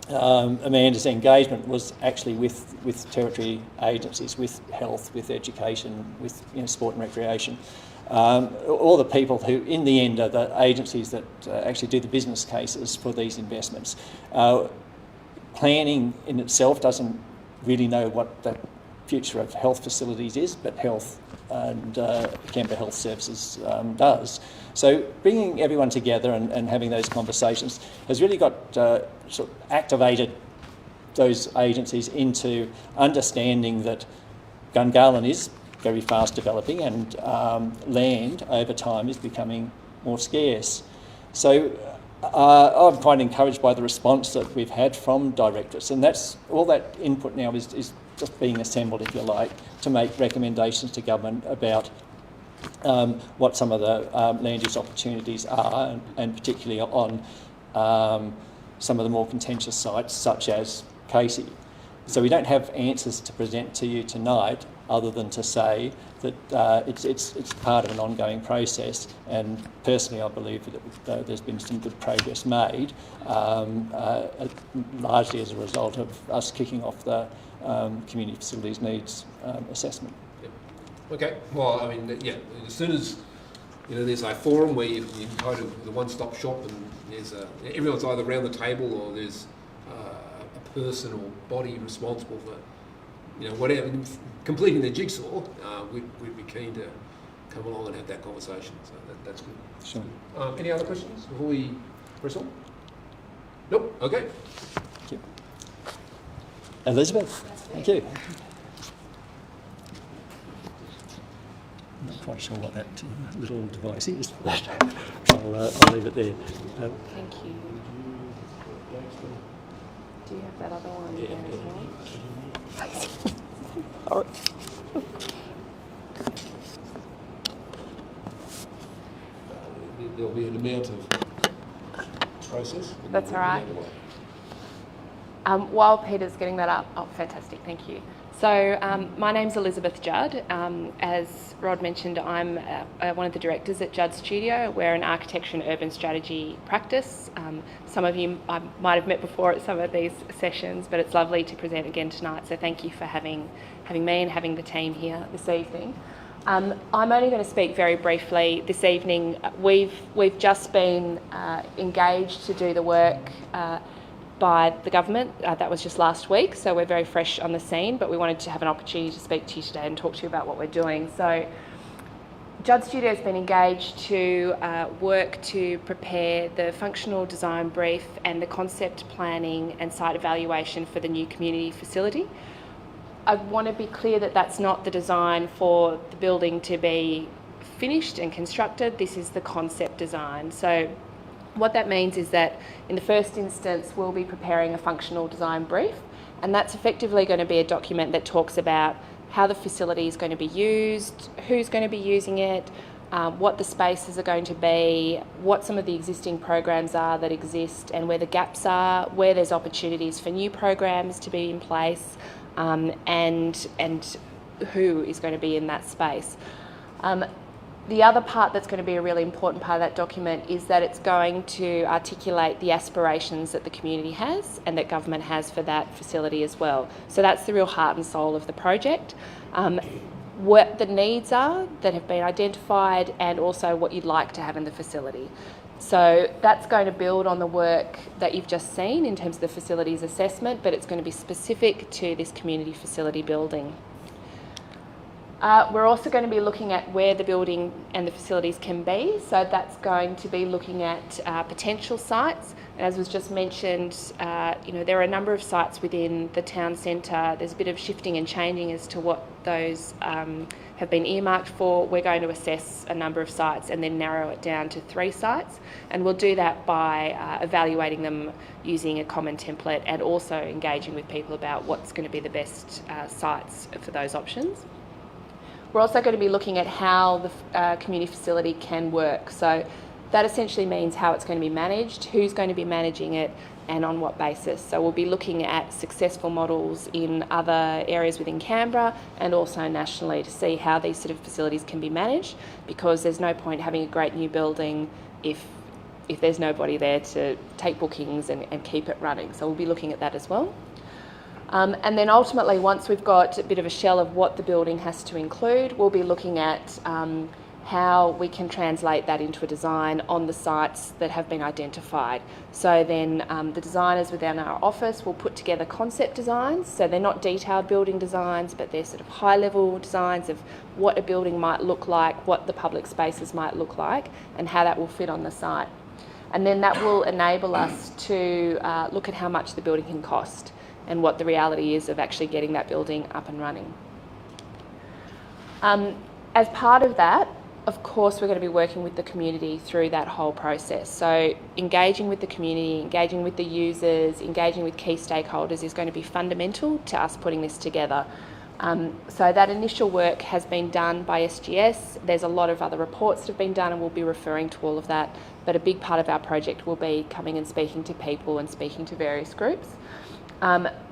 Amanda's engagement was actually with territory agencies, with health, with education, with sport and recreation. All the people who, in the end, are the agencies that actually do the business cases for these investments. Planning in itself doesn't really know what the future of health facilities is, but health and Canberra Health Services does. So bringing everyone together and having those conversations has really got sort of activated those agencies into understanding that Gungahlin is very fast developing and land over time is becoming more scarce. So I'm quite encouraged by the response that we've had from directors, and that's all that input now is just being assembled, if you like, to make recommendations to government about what some of the land use opportunities are, and particularly on some of the more contentious sites, such as Casey. So we don't have answers to present to you tonight, other than to say that it's part of an ongoing process, and personally I believe that there's been some good progress made, largely as a result of us kicking off the community facilities needs assessment. Yep. Okay. Well, I mean, yeah. As soon as there's a forum where you go to the one-stop shop and there's everyone's either around the table or there's a person or body responsible for whatever completing the jigsaw, we'd be keen to come along and have that conversation. So that's good. Sure. Any other questions before we press on? Nope. Okay. Thank you. Elizabeth, thank you. I'm not quite sure what that little device is. I'll leave it there. Thank you. Do you have that other one there as well? All right. There'll be an amount of process. That's all right. While Peter's getting that up, fantastic, thank you. So my name's Elizabeth Judd. As Rod mentioned, I'm one of the directors at Judd Studio. We're an architecture and urban strategy practice. Some of you I might have met before at some of these sessions, but it's lovely to present again tonight. So thank you for having me and having the team here this evening. I'm only going to speak very briefly this evening. We've just been engaged to do the work by the government. That was just last week, so we're very fresh on the scene, but we wanted to have an opportunity to speak to you today and talk to you about what we're doing. So Judd Studio has been engaged to work to prepare the functional design brief and the concept planning and site evaluation for the new community facility. I want to be clear that that's not the design for the building to be finished and constructed. This is the concept design. So what that means is that in the first instance we'll be preparing a functional design brief, and that's effectively going to be a document that talks about how the facility is going to be used, who's going to be using it, what the spaces are going to be, what some of the existing programs are that exist and where the gaps are, where there's opportunities for new programs to be in place, and who is going to be in that space. The other part that's going to be a really important part of that document is that it's going to articulate the aspirations that the community has and that government has for that facility as well. So that's the real heart and soul of the project. What the needs are that have been identified and also what you'd like to have in the facility. So that's going to build on the work that you've just seen in terms of the facilities assessment, but it's going to be specific to this community facility building. We're also going to be looking at where the building and the facilities can be. So that's going to be looking at potential sites. And as was just mentioned, there are a number of sites within the town centre. There's a bit of shifting and changing as to what those have been earmarked for. We're going to assess a number of sites and then narrow it down to 3 sites. And we'll do that by evaluating them using a common template and also engaging with people about what's going to be the best sites for those options. We're also going to be looking at how the community facility can work. So that essentially means how it's going to be managed, who's going to be managing it, and on what basis. So we'll be looking at successful models in other areas within Canberra and also nationally to see how these sort of facilities can be managed, because there's no point having a great new building if if there's nobody there to take bookings and keep it running. So we'll be looking at that as well. And then ultimately, once we've got a bit of a shell of what the building has to include, we'll be looking at how we can translate that into a design on the sites that have been identified. So then the designers within our office will put together concept designs. So they're not detailed building designs, but they're sort of high-level designs of what a building might look like, what the public spaces might look like, and how that will fit on the site. And then that will enable us to look at how much the building can cost and what the reality is of actually getting that building up and running. As part of that, of course, we're going to be working with the community through that whole process. So engaging with the community, engaging with the users, engaging with key stakeholders is going to be fundamental to us putting this together. So that initial work has been done by SGS. There's a lot of other reports that have been done, and we'll be referring to all of that. But a big part of our project will be coming and speaking to people and speaking to various groups.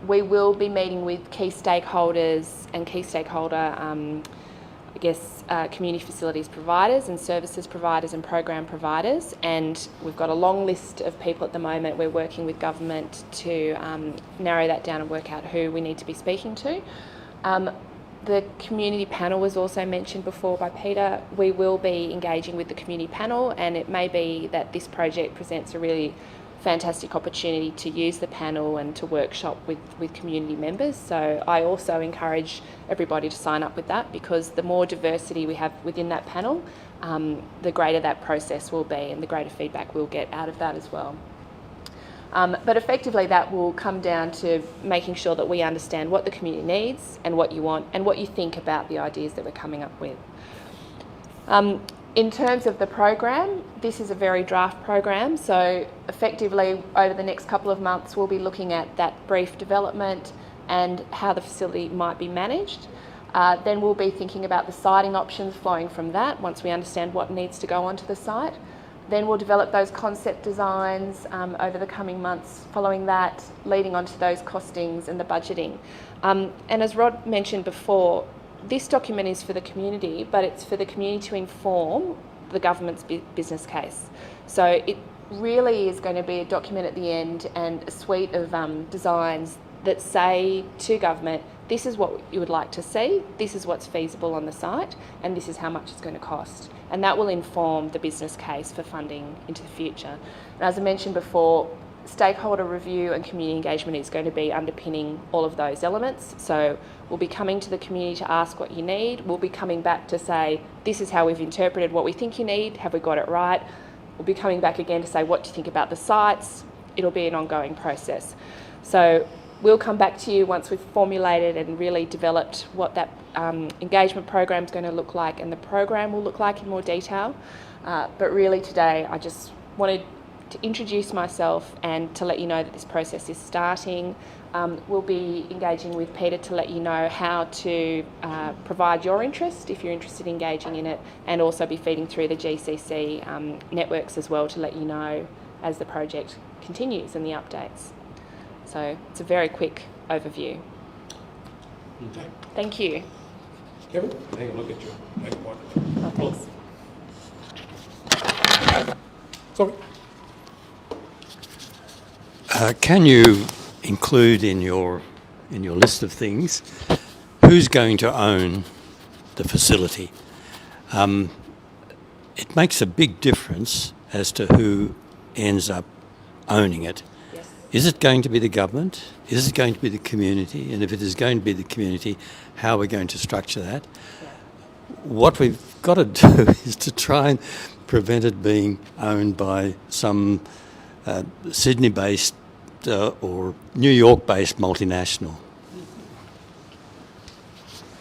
We will be meeting with key stakeholders and key stakeholder community facilities providers and services providers and program providers, and we've got a long list of people at the moment. We're working with government to narrow that down and work out who we need to be speaking to. The community panel was also mentioned before by Peter. We will be engaging with the community panel, and it may be that this project presents a really fantastic opportunity to use the panel and to workshop with community members. So I also encourage everybody to sign up with that, because the more diversity we have within that panel, the greater that process will be and the greater feedback we'll get out of that as well. But effectively that will come down to making sure that we understand what the community needs and what you want and what you think about the ideas that we're coming up with. In terms of the program, this is a very draft program, so effectively over the next couple of months we'll be looking at that brief development and how the facility might be managed. Then we'll be thinking about the siting options flowing from that once we understand what needs to go onto the site. Then we'll develop those concept designs over the coming months following that, leading on to those costings and the budgeting. And as Rod mentioned before, this document is for the community, but it's for the community to inform the government's business case. So it really is going to be a document at the end and a suite of designs that say to government, this is what you would like to see, this is what's feasible on the site, and this is how much it's going to cost. And that will inform the business case for funding into the future. And as I mentioned before, stakeholder review and community engagement is going to be underpinning all of those elements. So we'll be coming to the community to ask what you need. We'll be coming back to say, this is how we've interpreted what we think you need. Have we got it right? We'll be coming back again to say, what do you think about the sites? It'll be an ongoing process. So we'll come back to you once we've formulated and really developed what that engagement program is going to look like and the program will look like in more detail. But really today, I just wanted to introduce myself and to let you know that this process is starting. We'll be engaging with Peter to let you know how to provide your interest if you're interested in engaging in it, and also be feeding through the GCC networks as well to let you know as the project continues and the updates. So it's a very quick overview. Okay. Thank you. Kevin, hang a look at your microphone. Oh, thanks. Sorry. Can you include in your list of things who's going to own the facility? It makes a big difference as to who ends up owning it. Yes. Is it going to be the government? Is it going to be the community? And if it is going to be the community, how are we going to structure that? Yeah. What we've got to do is to try and prevent it being owned by some Sydney-based or New York-based multinational.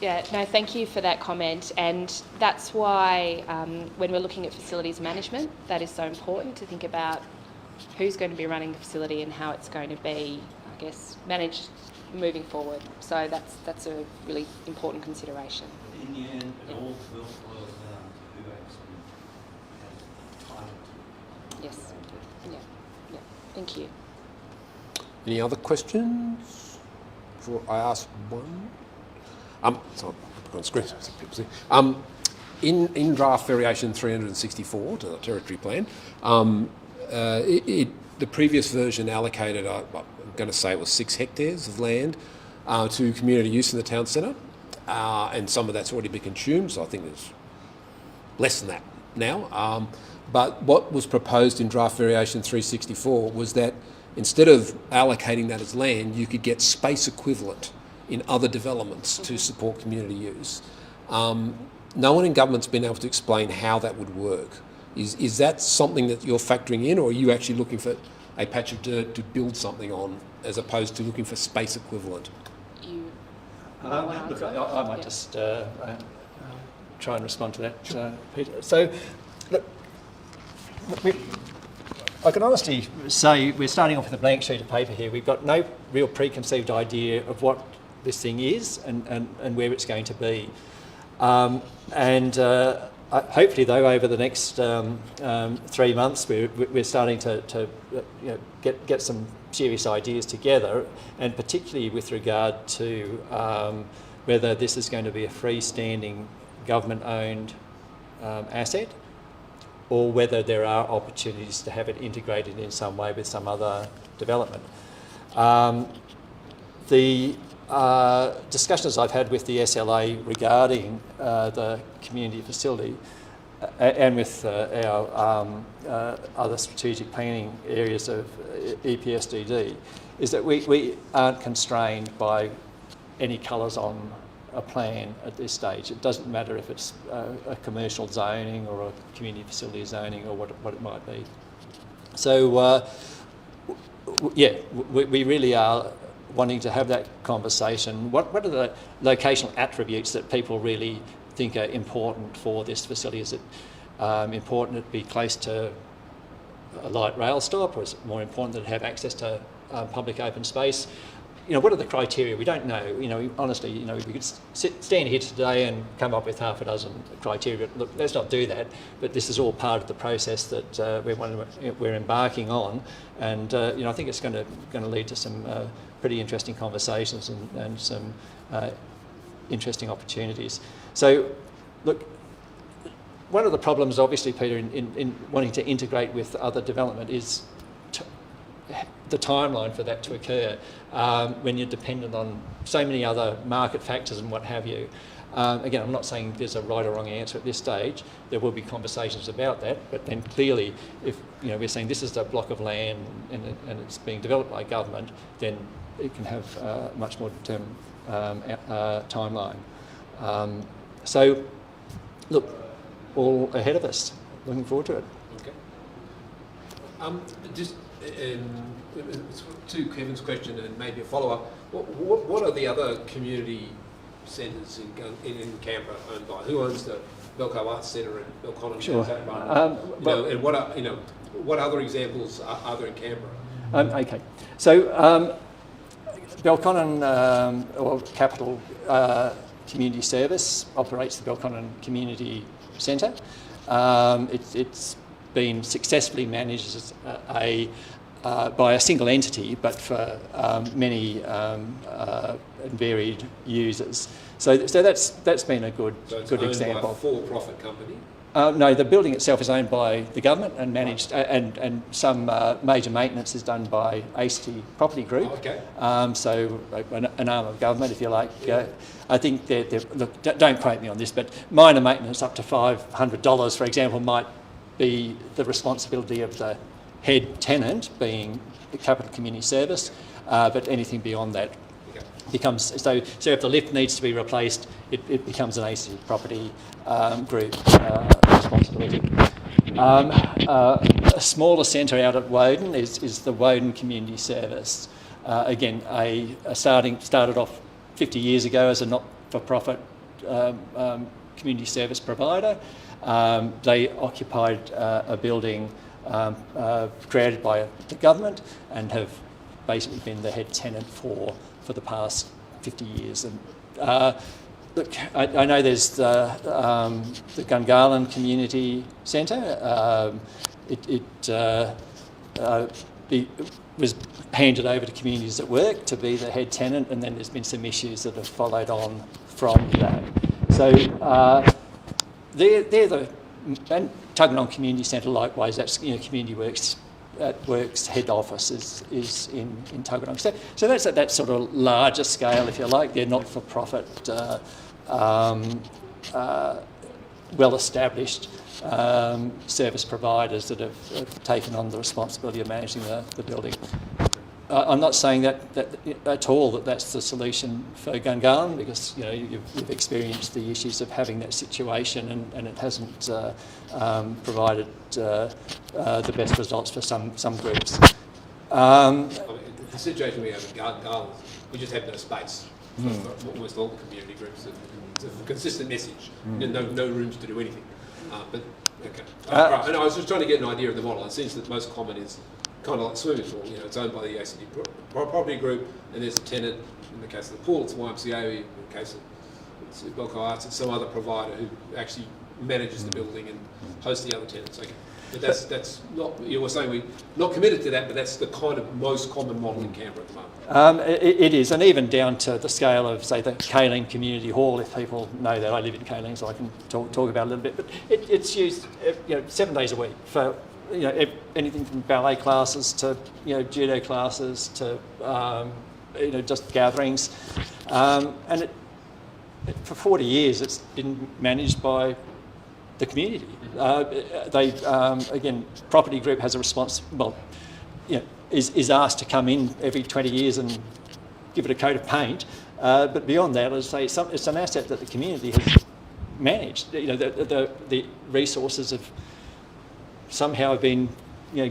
Yeah, no, thank you for that comment, and that's why when we're looking at facilities management, that is so important to think about who's going to be running the facility and how it's going to be, I guess, managed moving forward. So that's a really important consideration. In the end, it all boils down to who actually has title to it. Yes. Yeah. Thank you. Any other questions before I ask one? So I've got on screen, so people see. In draft variation 364 to the territory plan, the previous version allocated, I'm going to say it was 6 hectares of land to community use in the town centre, and some of that's already been consumed, so I think there's less than that now. But what was proposed in draft variation 364 was that instead of allocating that as land, you could get space equivalent in other developments to support community use. No one in government's been able to explain how that would work. Is that something that you're factoring in, or are you actually looking for a patch of dirt to build something on, as opposed to looking for space equivalent? Look, I might just try and respond to that, Peter. So, look, I can honestly say we're starting off with a blank sheet of paper here. We've got no real preconceived idea of what this thing is and where it's going to be. Hopefully, though, over the next 3 months, we're starting to get some serious ideas together, and particularly with regard to whether this is going to be a freestanding government-owned asset, or whether there are opportunities to have it integrated in some way with some other development. The discussions I've had with the SLA regarding the community facility and with our other strategic planning areas of EPSDD is that we aren't constrained by any colours on a plan at this stage. It doesn't matter if it's a commercial zoning or a community facility zoning or what it might be. So, we really are wanting to have that conversation. What are the locational attributes that people really think are important for this facility? Is it important it be close to a light rail stop, or is it more important that it have access to public open space? What are the criteria? We don't know. Honestly, we could stand here today and come up with half a dozen criteria. Look, let's not do that. But this is all part of the process that we're embarking on, and I think it's going to lead to some pretty interesting conversations and some interesting opportunities. So, look, one of the problems, obviously, Peter, in wanting to integrate with other development is the timeline for that to occur when you're dependent on so many other market factors and what have you. Again, I'm not saying there's a right or wrong answer at this stage. There will be conversations about that, but then clearly, if we're saying this is a block of land and it's being developed by government, then it can have a much more determined timeline. So, look, all ahead of us. Looking forward to it. Okay. Just to Kevin's question and maybe a follow-up, what are the other community centres in Canberra owned by? Who owns the Belco Arts Centre and Belconnen? Sure. And what other examples are there in Canberra? Okay. So Belconnen, or Capital Community Service, operates the Belconnen Community Centre. It's been successfully managed as by a single entity, but for many varied users. So that's been a good example. By a for-profit company. No, the building itself is owned by the government and managed, and some major maintenance is done by ACT Property Group. Oh, okay. So an arm of government, if you like. I think look, don't quote me on this, but minor maintenance up to $500, for example, might be the responsibility of the head tenant, being the Capital Community Service, but anything beyond that becomes, so if the lift needs to be replaced, it becomes an ACT Property Group responsibility. A smaller centre out at Woden is the Woden Community Service. Again, started off 50 years ago as a not-for-profit community service provider. They occupied a building created by the government and have basically been the head tenant for the past 50 years. And look, I know there's the Gungahlin Community Centre. It was handed over to Communities at Work to be the head tenant, and then there's been some issues that have followed on from that. So they're the, and Tuggeranong Community Centre likewise, that's Community Works at Works head office is in Tuggeranong. So that's at that sort of larger scale, if you like. They're not-for-profit, well-established service providers that have taken on the responsibility of managing the building. I'm not saying that at all that's the solution for Gungahlin, because you've experienced the issues of having that situation, and it hasn't provided the best results for some groups. The situation we have in Gungahlin, we just have no space for almost all the community groups. It's a consistent message. No rooms to do anything. But okay. Right. And I was just trying to get an idea of the model. It seems that most common is kind of like swimming pool. It's owned by the ACT property group, and there's a tenant. In the case of the pool, it's YMCA. In the case of Belco Arts, it's some other provider who actually manages the building and hosts the other tenants. Okay. But that's not. You were saying we're not committed to that, but that's the kind of most common model in Canberra at the moment. It is, and even down to the scale of, say, the Gungahlin Community Hall. If people know that, I live in Gungahlin, so I can talk about it a little bit. But it's used, 7 days a week for anything from ballet classes to judo classes to just gatherings, and for 40 years it's been managed by the community. Again, property group has a response. Well, is asked to come in every 20 years and give it a coat of paint. But beyond that, as I say, it's an asset that the community has managed. The resources have somehow been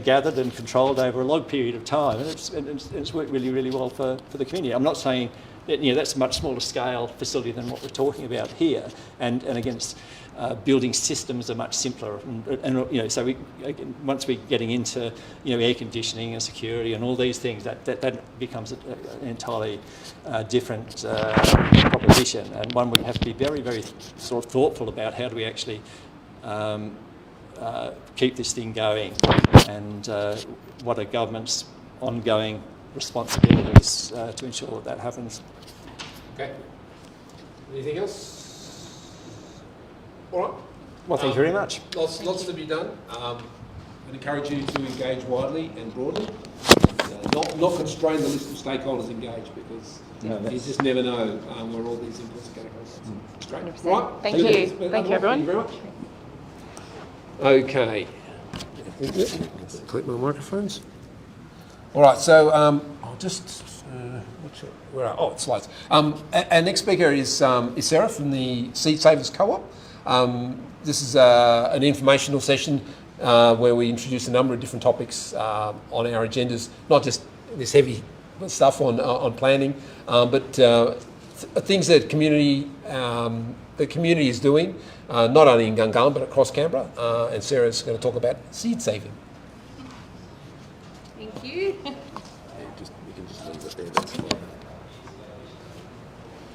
gathered and controlled over a long period of time, and it's worked really, really well for the community. I'm not saying that that's a much smaller scale facility than what we're talking about here, and again, building systems are much simpler, and so once we're getting into air conditioning and security and all these things, that becomes an entirely different proposition, and one we have to be very, very sort of thoughtful about how do we actually keep this thing going, and what are government's ongoing responsibilities to ensure that happens. Okay. Anything else? All right. Well, thank you very much. Lots to be done. I encourage you to engage widely and broadly. Not constrain the list of stakeholders engaged, because you just never know where all these inputs are going to go. Great. All right. Thank you. Thank you, everyone. Thank you very much. Okay. Click my microphones. All right, so I'll just where are it's slides. Our next speaker is Sarah from the Seed Savers Co-op. This is an informational session where we introduce a number of different topics on our agendas, not just this heavy stuff on planning, but things that the community is doing, not only in Gungahlin but across Canberra. And Sarah's going to talk about seed saving. Thank you. You can just leave it there. That's fine.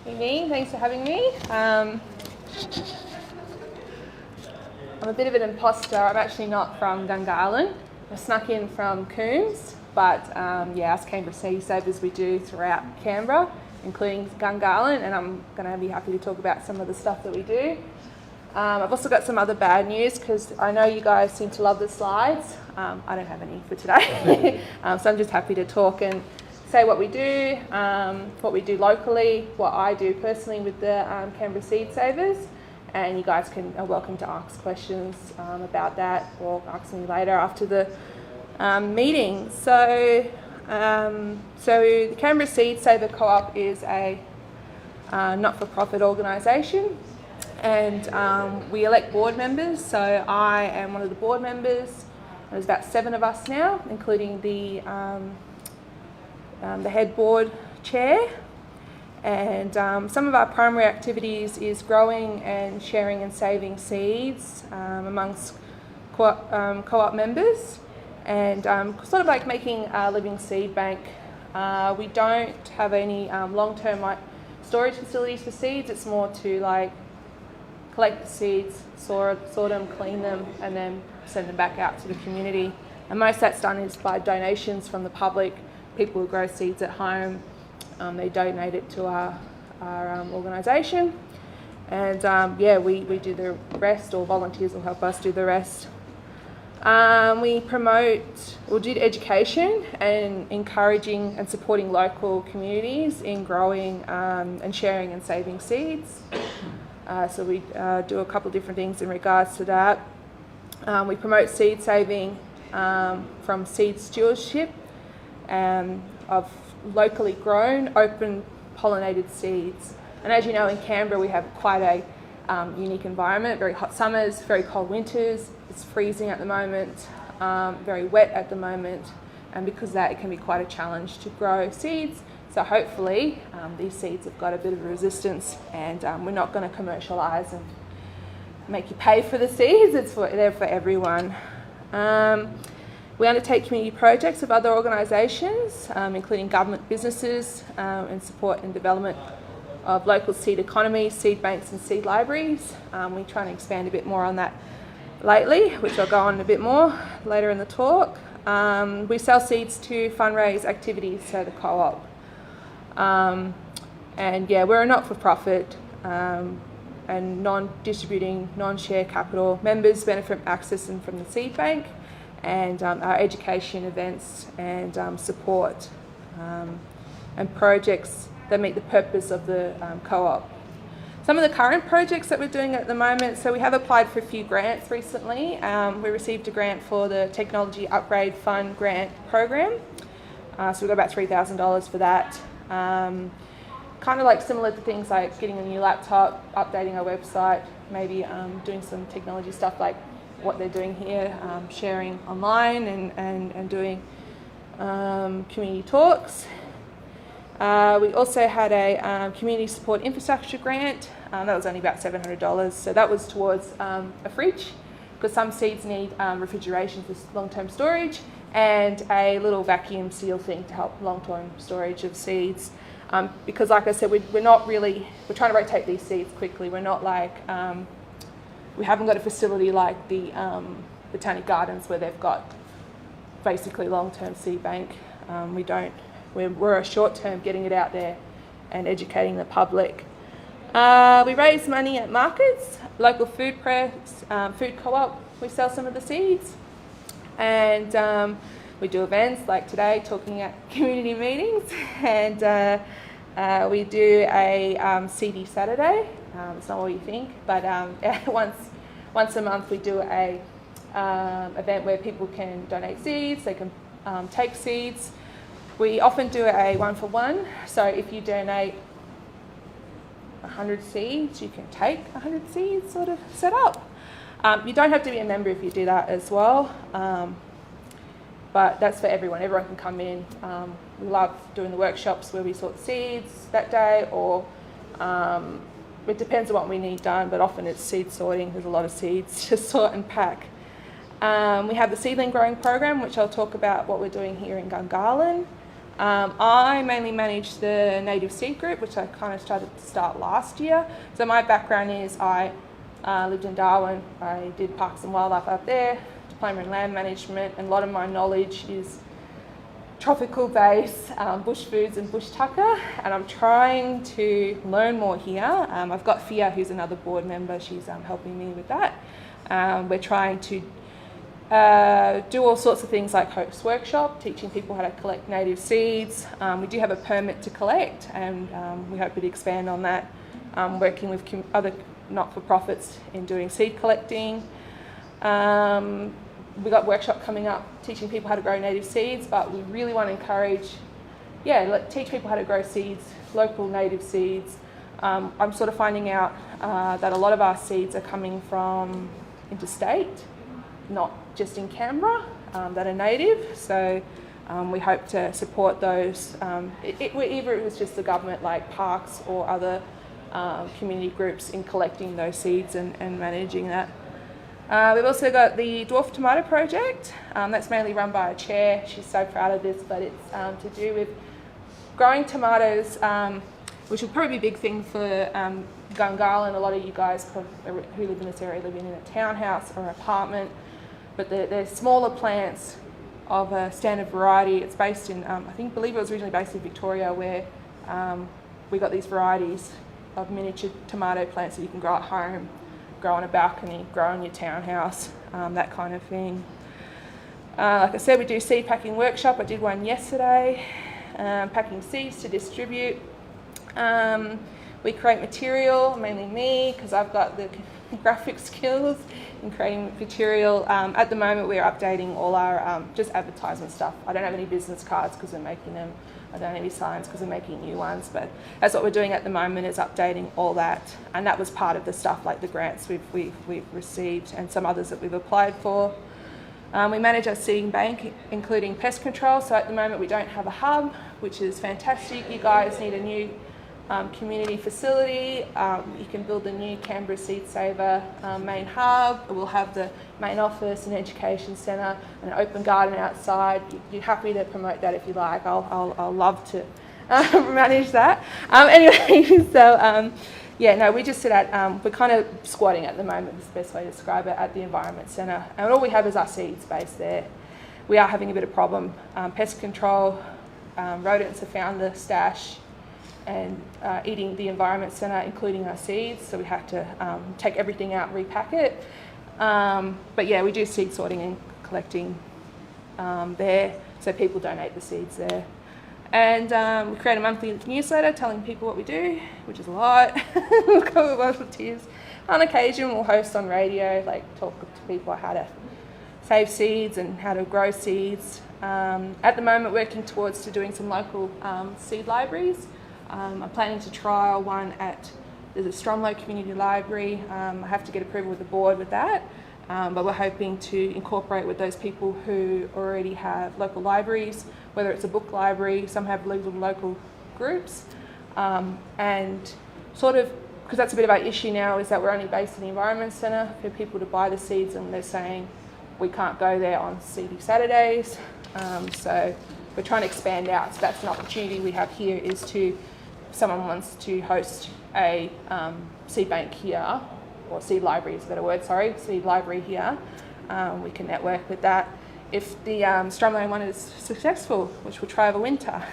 Hey, thanks for having me. I'm a bit of an imposter. I'm actually not from Gungahlin. I snuck in from Coombs, but us Canberra Seed Savers, we do throughout Canberra, including Gungahlin, and I'm going to be happy to talk about some of the stuff that we do. I've also got some other bad news, because I know you guys seem to love the slides. I don't have any for today, so I'm just happy to talk and say what we do locally, what I do personally with the Canberra Seed Savers, and you guys are welcome to ask questions about that, or ask me later after the meeting. So the Canberra Seed Saver Co-op is a not-for-profit organisation, and we elect board members. So I am one of the board members. There's about 7 of us now, including the head board chair. And some of our primary activities is growing and sharing and saving seeds amongst co-op members, and sort of like making a living seed bank. We don't have any long-term storage facilities for seeds. It's more to collect the seeds, sort them, clean them, and then send them back out to the community. And most that's done is by donations from the public, people who grow seeds at home. They donate it to our organisation, and we do the rest, or volunteers will help us do the rest. We promote or did education and encouraging and supporting local communities in growing and sharing and saving seeds. So we do a couple of different things in regards to that. We promote seed saving from seed stewardship of locally grown, open pollinated seeds. And as you know, in Canberra we have quite a unique environment, very hot summers, very cold winters. It's freezing at the moment, very wet at the moment, and because of that it can be quite a challenge to grow seeds. So hopefully these seeds have got a bit of resistance, and we're not going to commercialise and make you pay for the seeds. They're for everyone. We undertake community projects with other organisations, including government businesses, and support and development of local seed economies, seed banks and seed libraries. We're trying to expand a bit more on that lately, which I'll go on a bit more later in the talk. We sell seeds to fundraise activities, so the co-op. And yeah, we're a not-for-profit and non-distributing, non-share capital. Members benefit from access and from the seed bank and our education events and support and projects that meet the purpose of the co-op. Some of the current projects that we're doing at the moment, so we have applied for a few grants recently. We received a grant for the Technology Upgrade Fund grant program. So we got about $3,000 for that. Kind of like similar to things like getting a new laptop, updating our website, maybe doing some technology stuff like what they're doing here, sharing online and doing community talks. We also had a community support infrastructure grant. That was only about $700. So that was towards a fridge, because some seeds need refrigeration for long-term storage, and a little vacuum seal thing to help long-term storage of seeds. Because like I said, we're trying to rotate these seeds quickly. We're not like, we haven't got a facility like the Botanic Gardens where they've got basically long-term seed bank. We don't. We're a short term getting it out there and educating the public. We raise money at markets, local food press, food co-op. We sell some of the seeds, and we do events like today, talking at community meetings, and we do a CD Saturday. It's not what you think, but once a month we do a event where people can donate seeds. They can take seeds. We often do a 1-for-1, so if you donate 100 seeds, you can take 100 seeds sort of set up. You don't have to be a member if you do that as well, but that's for everyone. Everyone can come in. We love doing the workshops where we sort seeds that day, or it depends on what we need done, but often it's seed sorting. There's a lot of seeds to sort and pack. We have the seedling growing program, which I'll talk about what we're doing here in Gungahlin. I mainly manage the native seed group, which I kind of started to start last year. So my background is I lived in Darwin. I did parks and wildlife up there, diploma in land management, and a lot of my knowledge is tropical base, bush foods and bush tucker, and I'm trying to learn more here. I've got Fia, who's another board member. She's helping me with that. We're trying to do all sorts of things like host workshop, teaching people how to collect native seeds. We do have a permit to collect, and we hope to expand on that, working with other not-for-profits in doing seed collecting. We've got a workshop coming up teaching people how to grow native seeds, but we really want to encourage, teach people how to grow seeds, local native seeds. I'm sort of finding out that a lot of our seeds are coming from interstate, not just in Canberra, that are native. So we hope to support those, either it was just the government like parks or other community groups in collecting those seeds and managing that. We've also got the Dwarf Tomato Project. That's mainly run by a chair. She's so proud of this, but it's to do with growing tomatoes, which will probably be a big thing for Gungahlin. A lot of you guys who live in this area live in a townhouse or apartment, but they're smaller plants of a standard variety. It's based in, I believe it was originally based in Victoria, where we got these varieties of miniature tomato plants that you can grow at home, grow on a balcony, grow in your townhouse, that kind of thing. Like I said, we do seed packing workshop. I did one yesterday, packing seeds to distribute. We create material, mainly me, because I've got the graphic skills in creating material. At the moment, we're updating all our just advertisement stuff. I don't have any business cards because we're making them. I don't have any signs because we're making new ones. But that's what we're doing at the moment, is updating all that. And that was part of the stuff like the grants we've received and some others that we've applied for. We manage our seeding bank, including pest control. So at the moment, we don't have a hub, which is fantastic. You guys need a new community facility. You can build a new Canberra Seed Saver main hub. We'll have the main office and education centre and an open garden outside. You're happy to promote that if you like. I'll love to manage that. Anyway, so yeah, no, we just sit at, we're kind of squatting at the moment, is the best way to describe it, at the Environment Centre. And all we have is our seeds base there. We are having a bit of problem. Pest control, rodents have found the stash and eating the Environment Centre, including our seeds. So we have to take everything out, repack it. But yeah, we do seed sorting and collecting there. So people donate the seeds there. And we create a monthly newsletter telling people what we do, which is a lot. We'll cover volunteers. On occasion, we'll host on radio, like talk to people how to save seeds and how to grow seeds. At the moment, working towards doing some local seed libraries. I'm planning to trial one at the Stromlo Community Library. I have to get approval with the board with that. But we're hoping to incorporate with those people who already have local libraries, whether it's a book library, some have little local groups, and sort of, because that's a bit of our issue now, is that we're only based in the Environment Centre for people to buy the seeds, and they're saying we can't go there on seedy Saturdays. So we're trying to expand out. So that's an opportunity we have here, is to, if someone wants to host a seed bank here, or seed library is a better word, sorry, seed library here, we can network with that. If the Stromlo one is successful, which we'll try over winter.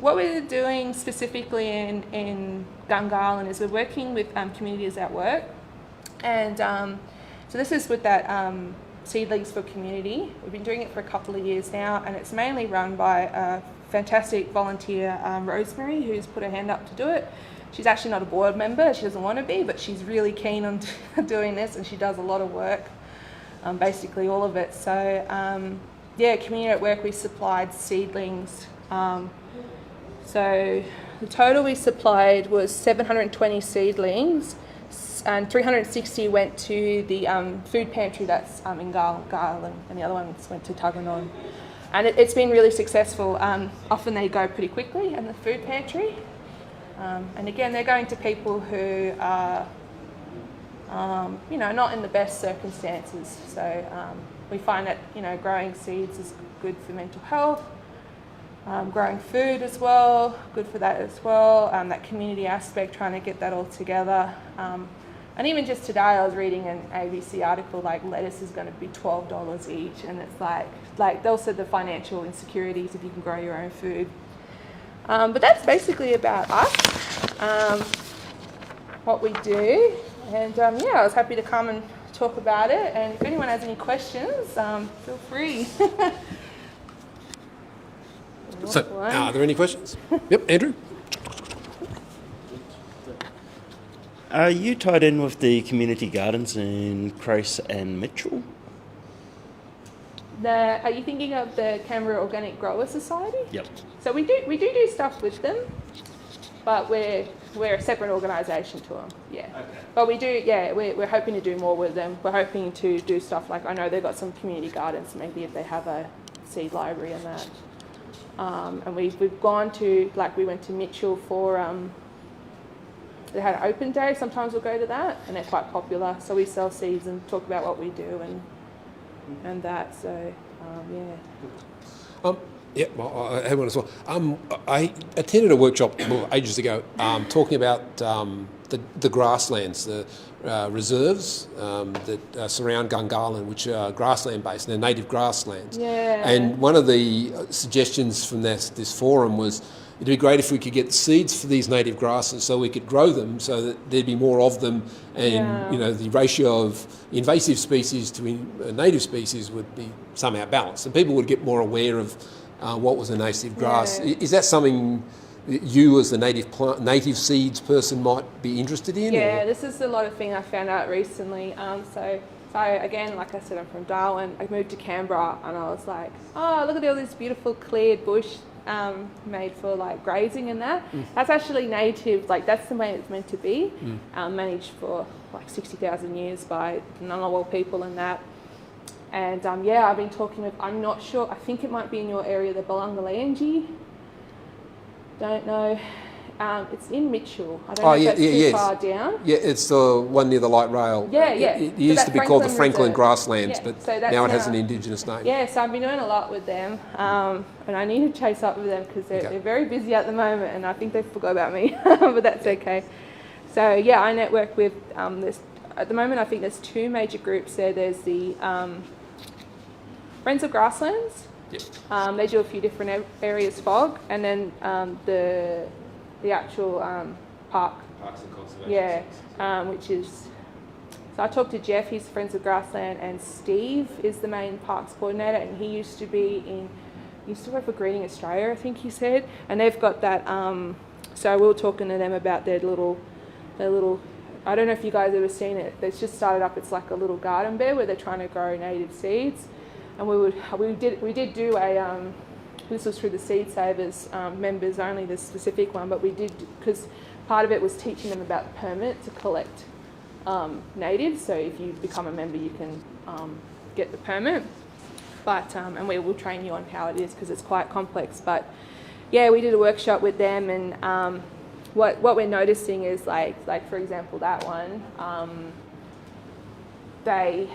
What we're doing specifically in Gungahlin is we're working with communities at work. And so this is with that Seedlings for Community. We've been doing it for a couple of years now, and it's mainly run by a fantastic volunteer, Rosemary, who's put her hand up to do it. She's actually not a board member, she doesn't want to be, but she's really keen on doing this, and she does a lot of work, basically all of it. So yeah, Community at Work, we supplied seedlings. So the total we supplied was 720 seedlings, and 360 went to the food pantry that's in Gungahlin, and the other ones went to Tuggeranong. And it's been really successful. Often they go pretty quickly in the food pantry. And again, they're going to people who are, you know, not in the best circumstances. So we find that, you know, growing seeds is good for mental health, growing food as well, good for that as well. That community aspect, trying to get that all together. And even just today, I was reading an ABC article, like lettuce is going to be $12 each, and it's like they also the financial insecurities if you can grow your own food. But that's basically about us, what we do, and yeah, I was happy to come and talk about it, and if anyone has any questions, feel free. So, are there any questions? Yep, Andrew? Are you tied in with the community gardens in Croce and Mitchell? Are you thinking of the Canberra Organic Grower Society? Yep. So we do stuff with them, but we're a separate organisation to them. Yeah. Okay. But we do. Yeah, we're hoping to do more with them. We're hoping to do stuff like, I know they've got some community gardens. Maybe if they have a seed library and that. And we've gone to, like, we went to Mitchell for they had an open day. Sometimes we'll go to that, and they're quite popular. So we sell seeds and talk about what we do and that. So yeah. Yeah, well, I had one as well. I attended a workshop ages ago talking about the grasslands, the reserves that surround Gungahlin, which are grassland based, they're native grasslands. Yeah. And one of the suggestions from this forum was it'd be great if we could get the seeds for these native grasses so we could grow them so that there'd be more of them, and the ratio of invasive species to native species would be somehow balanced, and people would get more aware of what was a native grass. Yeah. Is that something that you as the native seeds person might be interested in? Yeah, or? this is a lot of thing I found out recently. So again, like I said, I'm from Darwin. I moved to Canberra and I was like, oh, look at all this beautiful cleared bush made for like grazing and that. That's actually native, like that's the way it's meant to be, managed for like 60,000 years by Ngunnawal people and that. And I've been talking with, I'm not sure, I think it might be in your area, the Gungahlin. Don't know. It's in Mitchell. I don't know if that's too far down. Yeah, it's the one near the light rail. Yeah. It used to be called the Franklin Reserve. Grasslands, Yeah, but so that's now it has an Indigenous name. Yeah, so I've been doing a lot with them, and I need to chase up with them because they're very busy at the moment, and I think they forgot about me, but that's okay. So yeah, I network with this. At the moment, I think there's two major groups there. There's the Friends of Grasslands. Yep. They do a few different areas, FOG, and then the actual park. Parks and Conservation. Yeah, which is. So I talked to Jeff, he's Friends of Grassland, and Steve is the main parks coordinator, and he used to work for Greening Australia, I think he said, and they've got that. So we were talking to them about their little. I don't know if you guys ever seen it. It's just started up. It's like a little garden bed where they're trying to grow native seeds, and we did do a. This was through the Seed Savers members only, the specific one, but we did, because part of it was teaching them about the permit to collect natives. So if you become a member, you can get the permit. But and we will train you on how it is because it's quite complex. But yeah, we did a workshop with them, and what we're noticing is like for example that one, they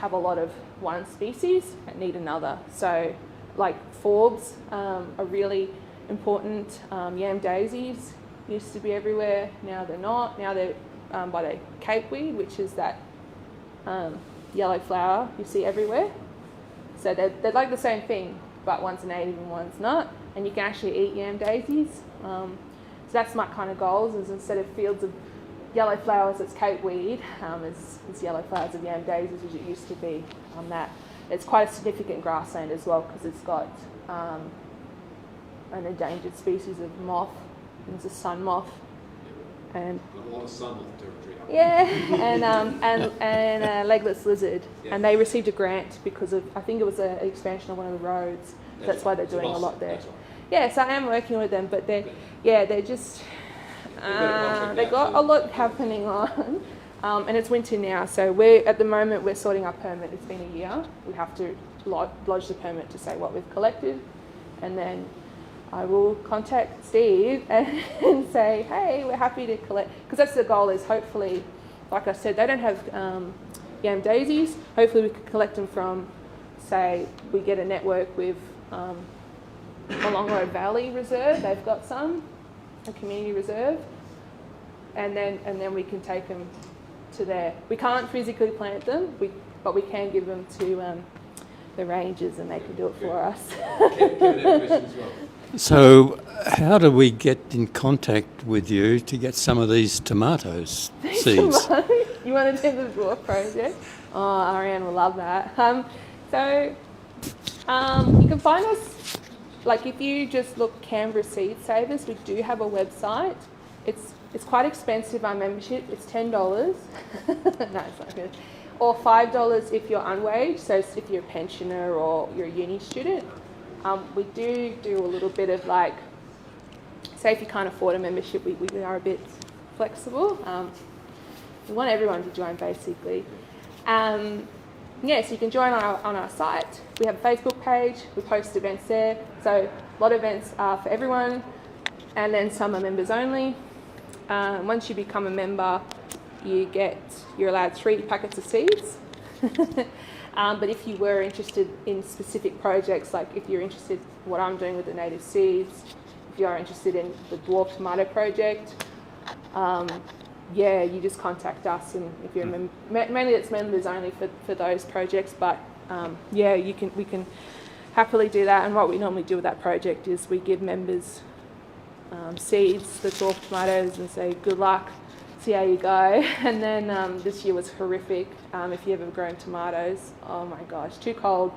have a lot of one species and need another. So like forbs are really important. Yam daisies used to be everywhere, now they're not. Now they're by the capeweed, which is that yellow flower you see everywhere. So they're like the same thing, but one's native and one's not. And you can actually eat yam daisies. So that's my kind of goals, is instead of fields of yellow flowers, it's capeweed, it's yellow flowers of yam daisies as it used to be. That it's quite a significant grassland as well because it's got an endangered species of moth. There's a sun moth, and A lot of sun moth territory. and a legless lizard, Yeah. and they received a grant because of, I think it was an expansion of one of the roads. That's why they're doing a lot there. Yeah, so I am working with them, but they're just they've got a lot happening on. And it's winter now, so at the moment we're sorting our permit. It's been a year. We have to lodge the permit to say what we've collected, and then I will contact Steve and say, hey, we're happy to collect, because that's the goal, is hopefully, like I said, they don't have yam daisies. Hopefully we can collect them from, say, we get a network with Molongo Valley Reserve. They've got some, a community reserve, and then we can take them to there. We can't physically plant them, but we can give them to the rangers, and they can do it for us. Kevin had a question as well. So, how do we get in contact with you to get some of these tomatoes seeds? You want to do the dwarf project? Oh, Ariane will love that. So you can find us, like if you just look Canberra Seed Savers, we do have a website. It's quite expensive, our membership. It's $10. No, it's not good. Or $5 if you're unwaged, so if you're a pensioner or you're a uni student. We do a little bit of like, say if you can't afford a membership, we are a bit flexible. We want everyone to join basically. So you can join on our site. We have a Facebook page, we post events there. So a lot of events are for everyone, and then some are members only. Once you become a member, you're allowed 3 packets of seeds. But if you were interested in specific projects, like if you're interested in what I'm doing with the native seeds, if you are interested in the dwarf tomato project, yeah, you just contact us, and if you're mainly it's members only for those projects, but yeah, we can happily do that. And what we normally do with that project is we give members seeds, the dwarf tomatoes, and say good luck, see how you go. And then this year was horrific. If you ever grown tomatoes, oh my gosh, too cold,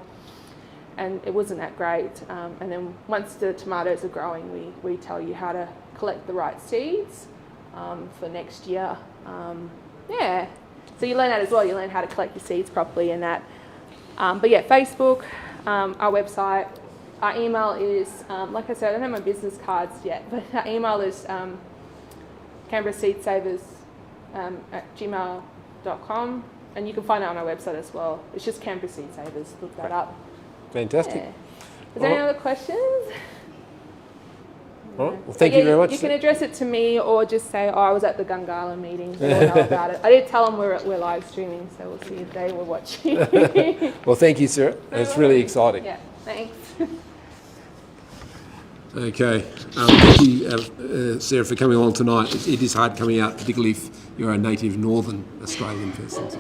and it wasn't that great. And then once the tomatoes are growing, we tell you how to collect the right seeds for next year. Yeah, so you learn that as well. You learn how to collect your seeds properly and that. But yeah, Facebook, our website, our email is, like I said, I don't have my business cards yet, but our email is Canberra Seed Savers at gmail.com, and you can find it on our website as well. It's just Canberra Seed Savers. Look that up. Fantastic. Yeah. Is there any other questions? All right. Well, thank you very much. You can address it to me, or just say, "Oh, I was at the Gungahlin meeting. They all know about it." I did tell them we're live streaming, so we'll see if they were watching. Well, thank you, Sarah. It's really exciting. Yeah, thanks. Okay. Thank you, Sarah, for coming along tonight. It is hard coming out, particularly if you're a native Northern Australian person. So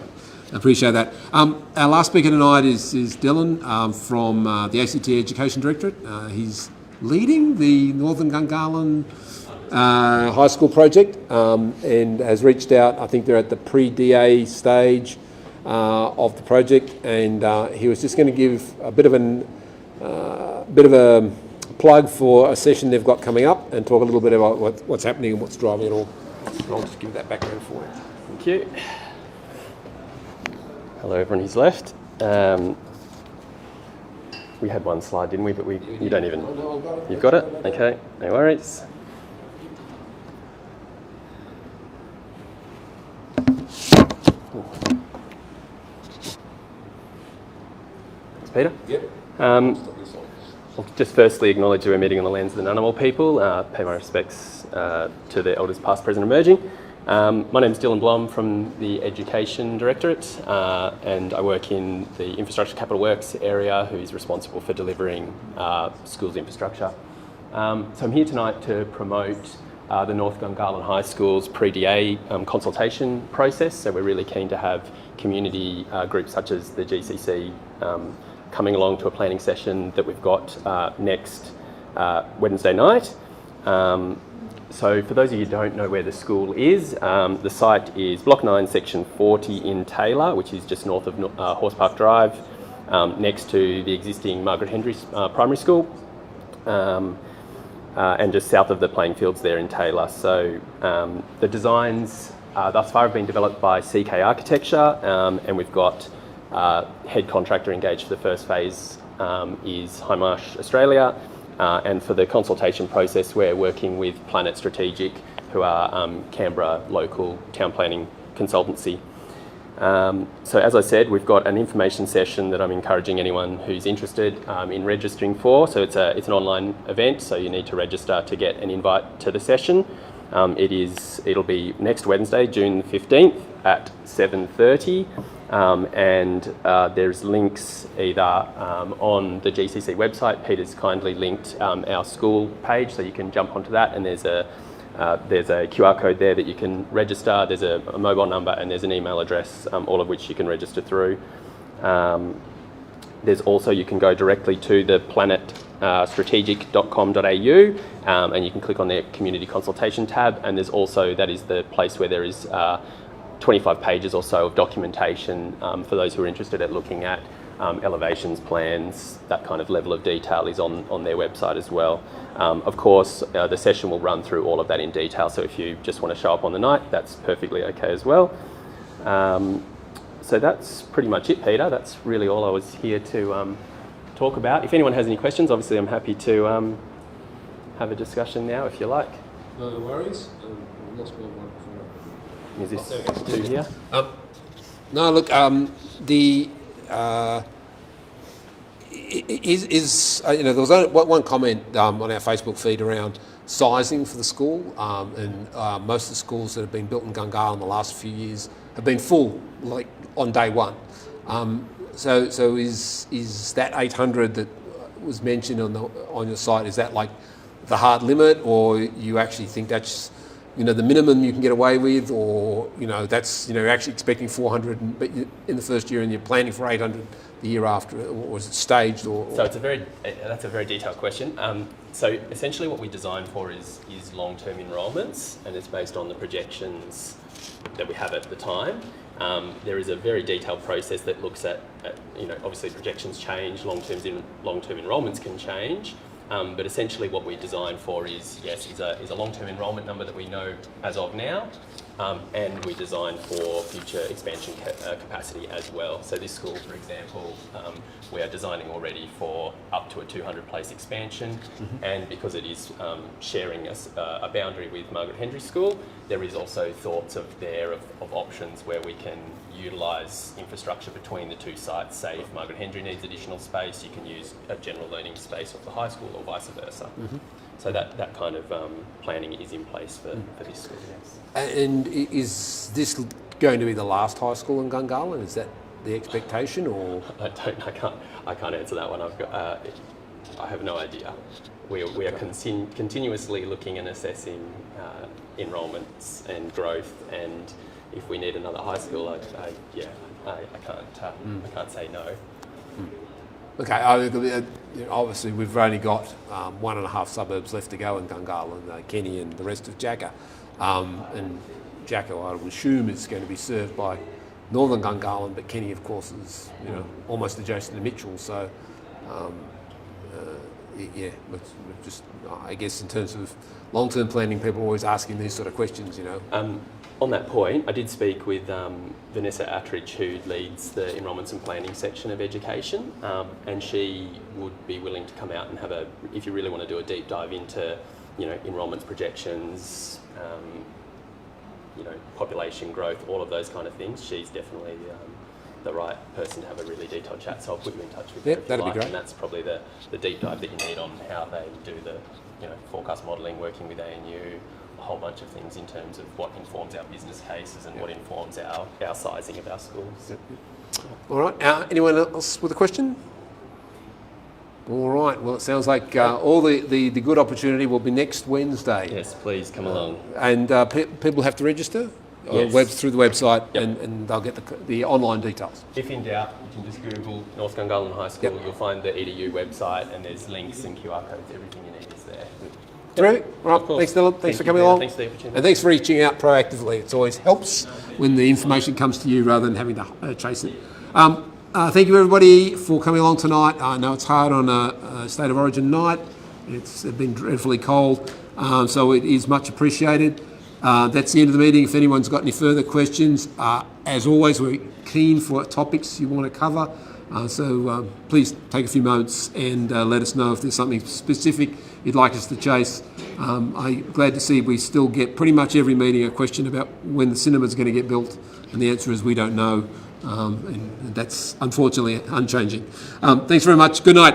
I appreciate that. Our last speaker tonight is Dylan from the ACT Education Directorate. He's leading the Northern Gungahlin High School project and has reached out. I think they're at the pre-DA stage of the project, and he was just going to give a bit of a plug for a session they've got coming up and talk a little bit about what's happening and what's driving it all. I'll just give that background for you. Thank you. Hello, everyone who's left. We had one slide, didn't we? But you don't even. You've got it? Okay, no worries. Thanks, Peter. Yep. I'll just firstly acknowledge we're meeting on the lands of the Ngunnawal people, pay my respects to the elders past, present and emerging. My name's Dylan Blom from the Education Directorate, and I work in the Infrastructure Capital Works area, who's responsible for delivering schools infrastructure. So I'm here tonight to promote the North Gungahlin High School's pre-DA consultation process. So we're really keen to have community groups such as the GCC coming along to a planning session that we've got next Wednesday night. So for those of you who don't know where the school is, the site is Block 9, Section 40 in Taylor, which is just north of Horse Park Drive, next to the existing Margaret Henry Primary School, and just south of the playing fields there in Taylor. So the designs thus far have been developed by CK Architecture, and we've got head contractor engaged for the first phase is Highmarsh Australia, and for the consultation process we're working with Planet Strategic, who are Canberra local town planning consultancy. So as I said, we've got an information session that I'm encouraging anyone who's interested in registering for. So it's an online event, so you need to register to get an invite to the session. It'll be next Wednesday, June 15th at 7:30. And there's links either on the GCC website. Peter's kindly linked our school page, so you can jump onto that, and there's a QR code there that you can register. There's a mobile number and there's an email address, all of which you can register through. There's also, you can go directly to the planetstrategic.com.au and you can click on their community consultation tab, and there's also, that is the place where there is 25 pages or so of documentation for those who are interested at looking at elevations, plans, that kind of level of detail is on their website as well. Of course, the session will run through all of that in detail, so if you just want to show up on the night, that's perfectly okay as well. So that's pretty much it, Peter. That's really all I was here to talk about. If anyone has any questions, obviously I'm happy to have a discussion now if you like. No worries. Is this two here? No, look, there was one comment on our Facebook feed around sizing for the school, and most of the schools that have been built in Gungahlin in the last few years have been full, like on day one. So is that 800 that was mentioned on your site, is that like the hard limit, or you actually think that's the minimum you can get away with, or that's you're actually expecting 400, but in the first year and you're planning for 800 the year after, or is it staged? Or so that's a very detailed question. So essentially, what we design for is long-term enrolments, and it's based on the projections that we have at the time. There is a very detailed process that looks at obviously projections change, long-term enrolments can change. But essentially what we design for is a long-term enrolment number that we know as of now, and we design for future expansion capacity as well. So this school, for example, we are designing already for up to a 200 place expansion, and because it is sharing a boundary with Margaret Hendry School, there is also thoughts of options where we can utilise infrastructure between the two sites. Say if Margaret Hendry needs additional space, you can use a general learning space of the high school or vice versa. So that kind of planning is in place for this school, yes. And is this going to be the last high school in Gungahlin? Is that the expectation, or? I can't answer that one. I have no idea. We are continuously looking and assessing enrolments and growth, and if we need another high school, I can't say no. Okay, obviously we've only got 1.5 suburbs left to go in Gungahlin, Kenny and the rest of Jacka. And Jacka, I would assume, is going to be served by northern Gungahlin, but Kenny, of course, is almost adjacent to Mitchell. So, I guess in terms of long-term planning, people are always asking these sort of questions, On that point, I did speak with Vanessa Attridge, who leads the enrolments and planning section of education, and she would be willing to come out and if you really want to do a deep dive into, enrolments projections, population growth, all of those kind of things, she's definitely the right person to have a really detailed chat. So I'll put you in touch with her if you that'd like, be great. and that's probably the deep dive that you need on how they do the, forecast modelling, working with ANU, a whole bunch of things in terms of what informs our business cases and what informs our sizing of our schools. All right. Anyone else with a question? All right. Well, it sounds like all the good opportunity will be next Wednesday. Yes, please come along. And people have to register through the website, and they'll get the online details. If in doubt, you can just Google North Gungahlin High School. You'll find the EDU website, and there's links and QR codes. Everything you need is there. Terrific. All right. Thanks, Dylan. Thanks for coming along. Thanks for the opportunity. And thanks for reaching out proactively. It always helps when the information comes to you rather than having to chase it. Thank you, everybody, for coming along tonight. I know it's hard on a State of Origin night. It's been dreadfully cold, so it is much appreciated. That's the end of the meeting. If anyone's got any further questions, as always, we're keen for topics you want to cover. So please take a few moments and let us know if there's something specific you'd like us to chase. I'm glad to see we still get pretty much every meeting a question about when the cinema's going to get built, and the answer is we don't know, and that's unfortunately unchanging. Thanks very much. Good night.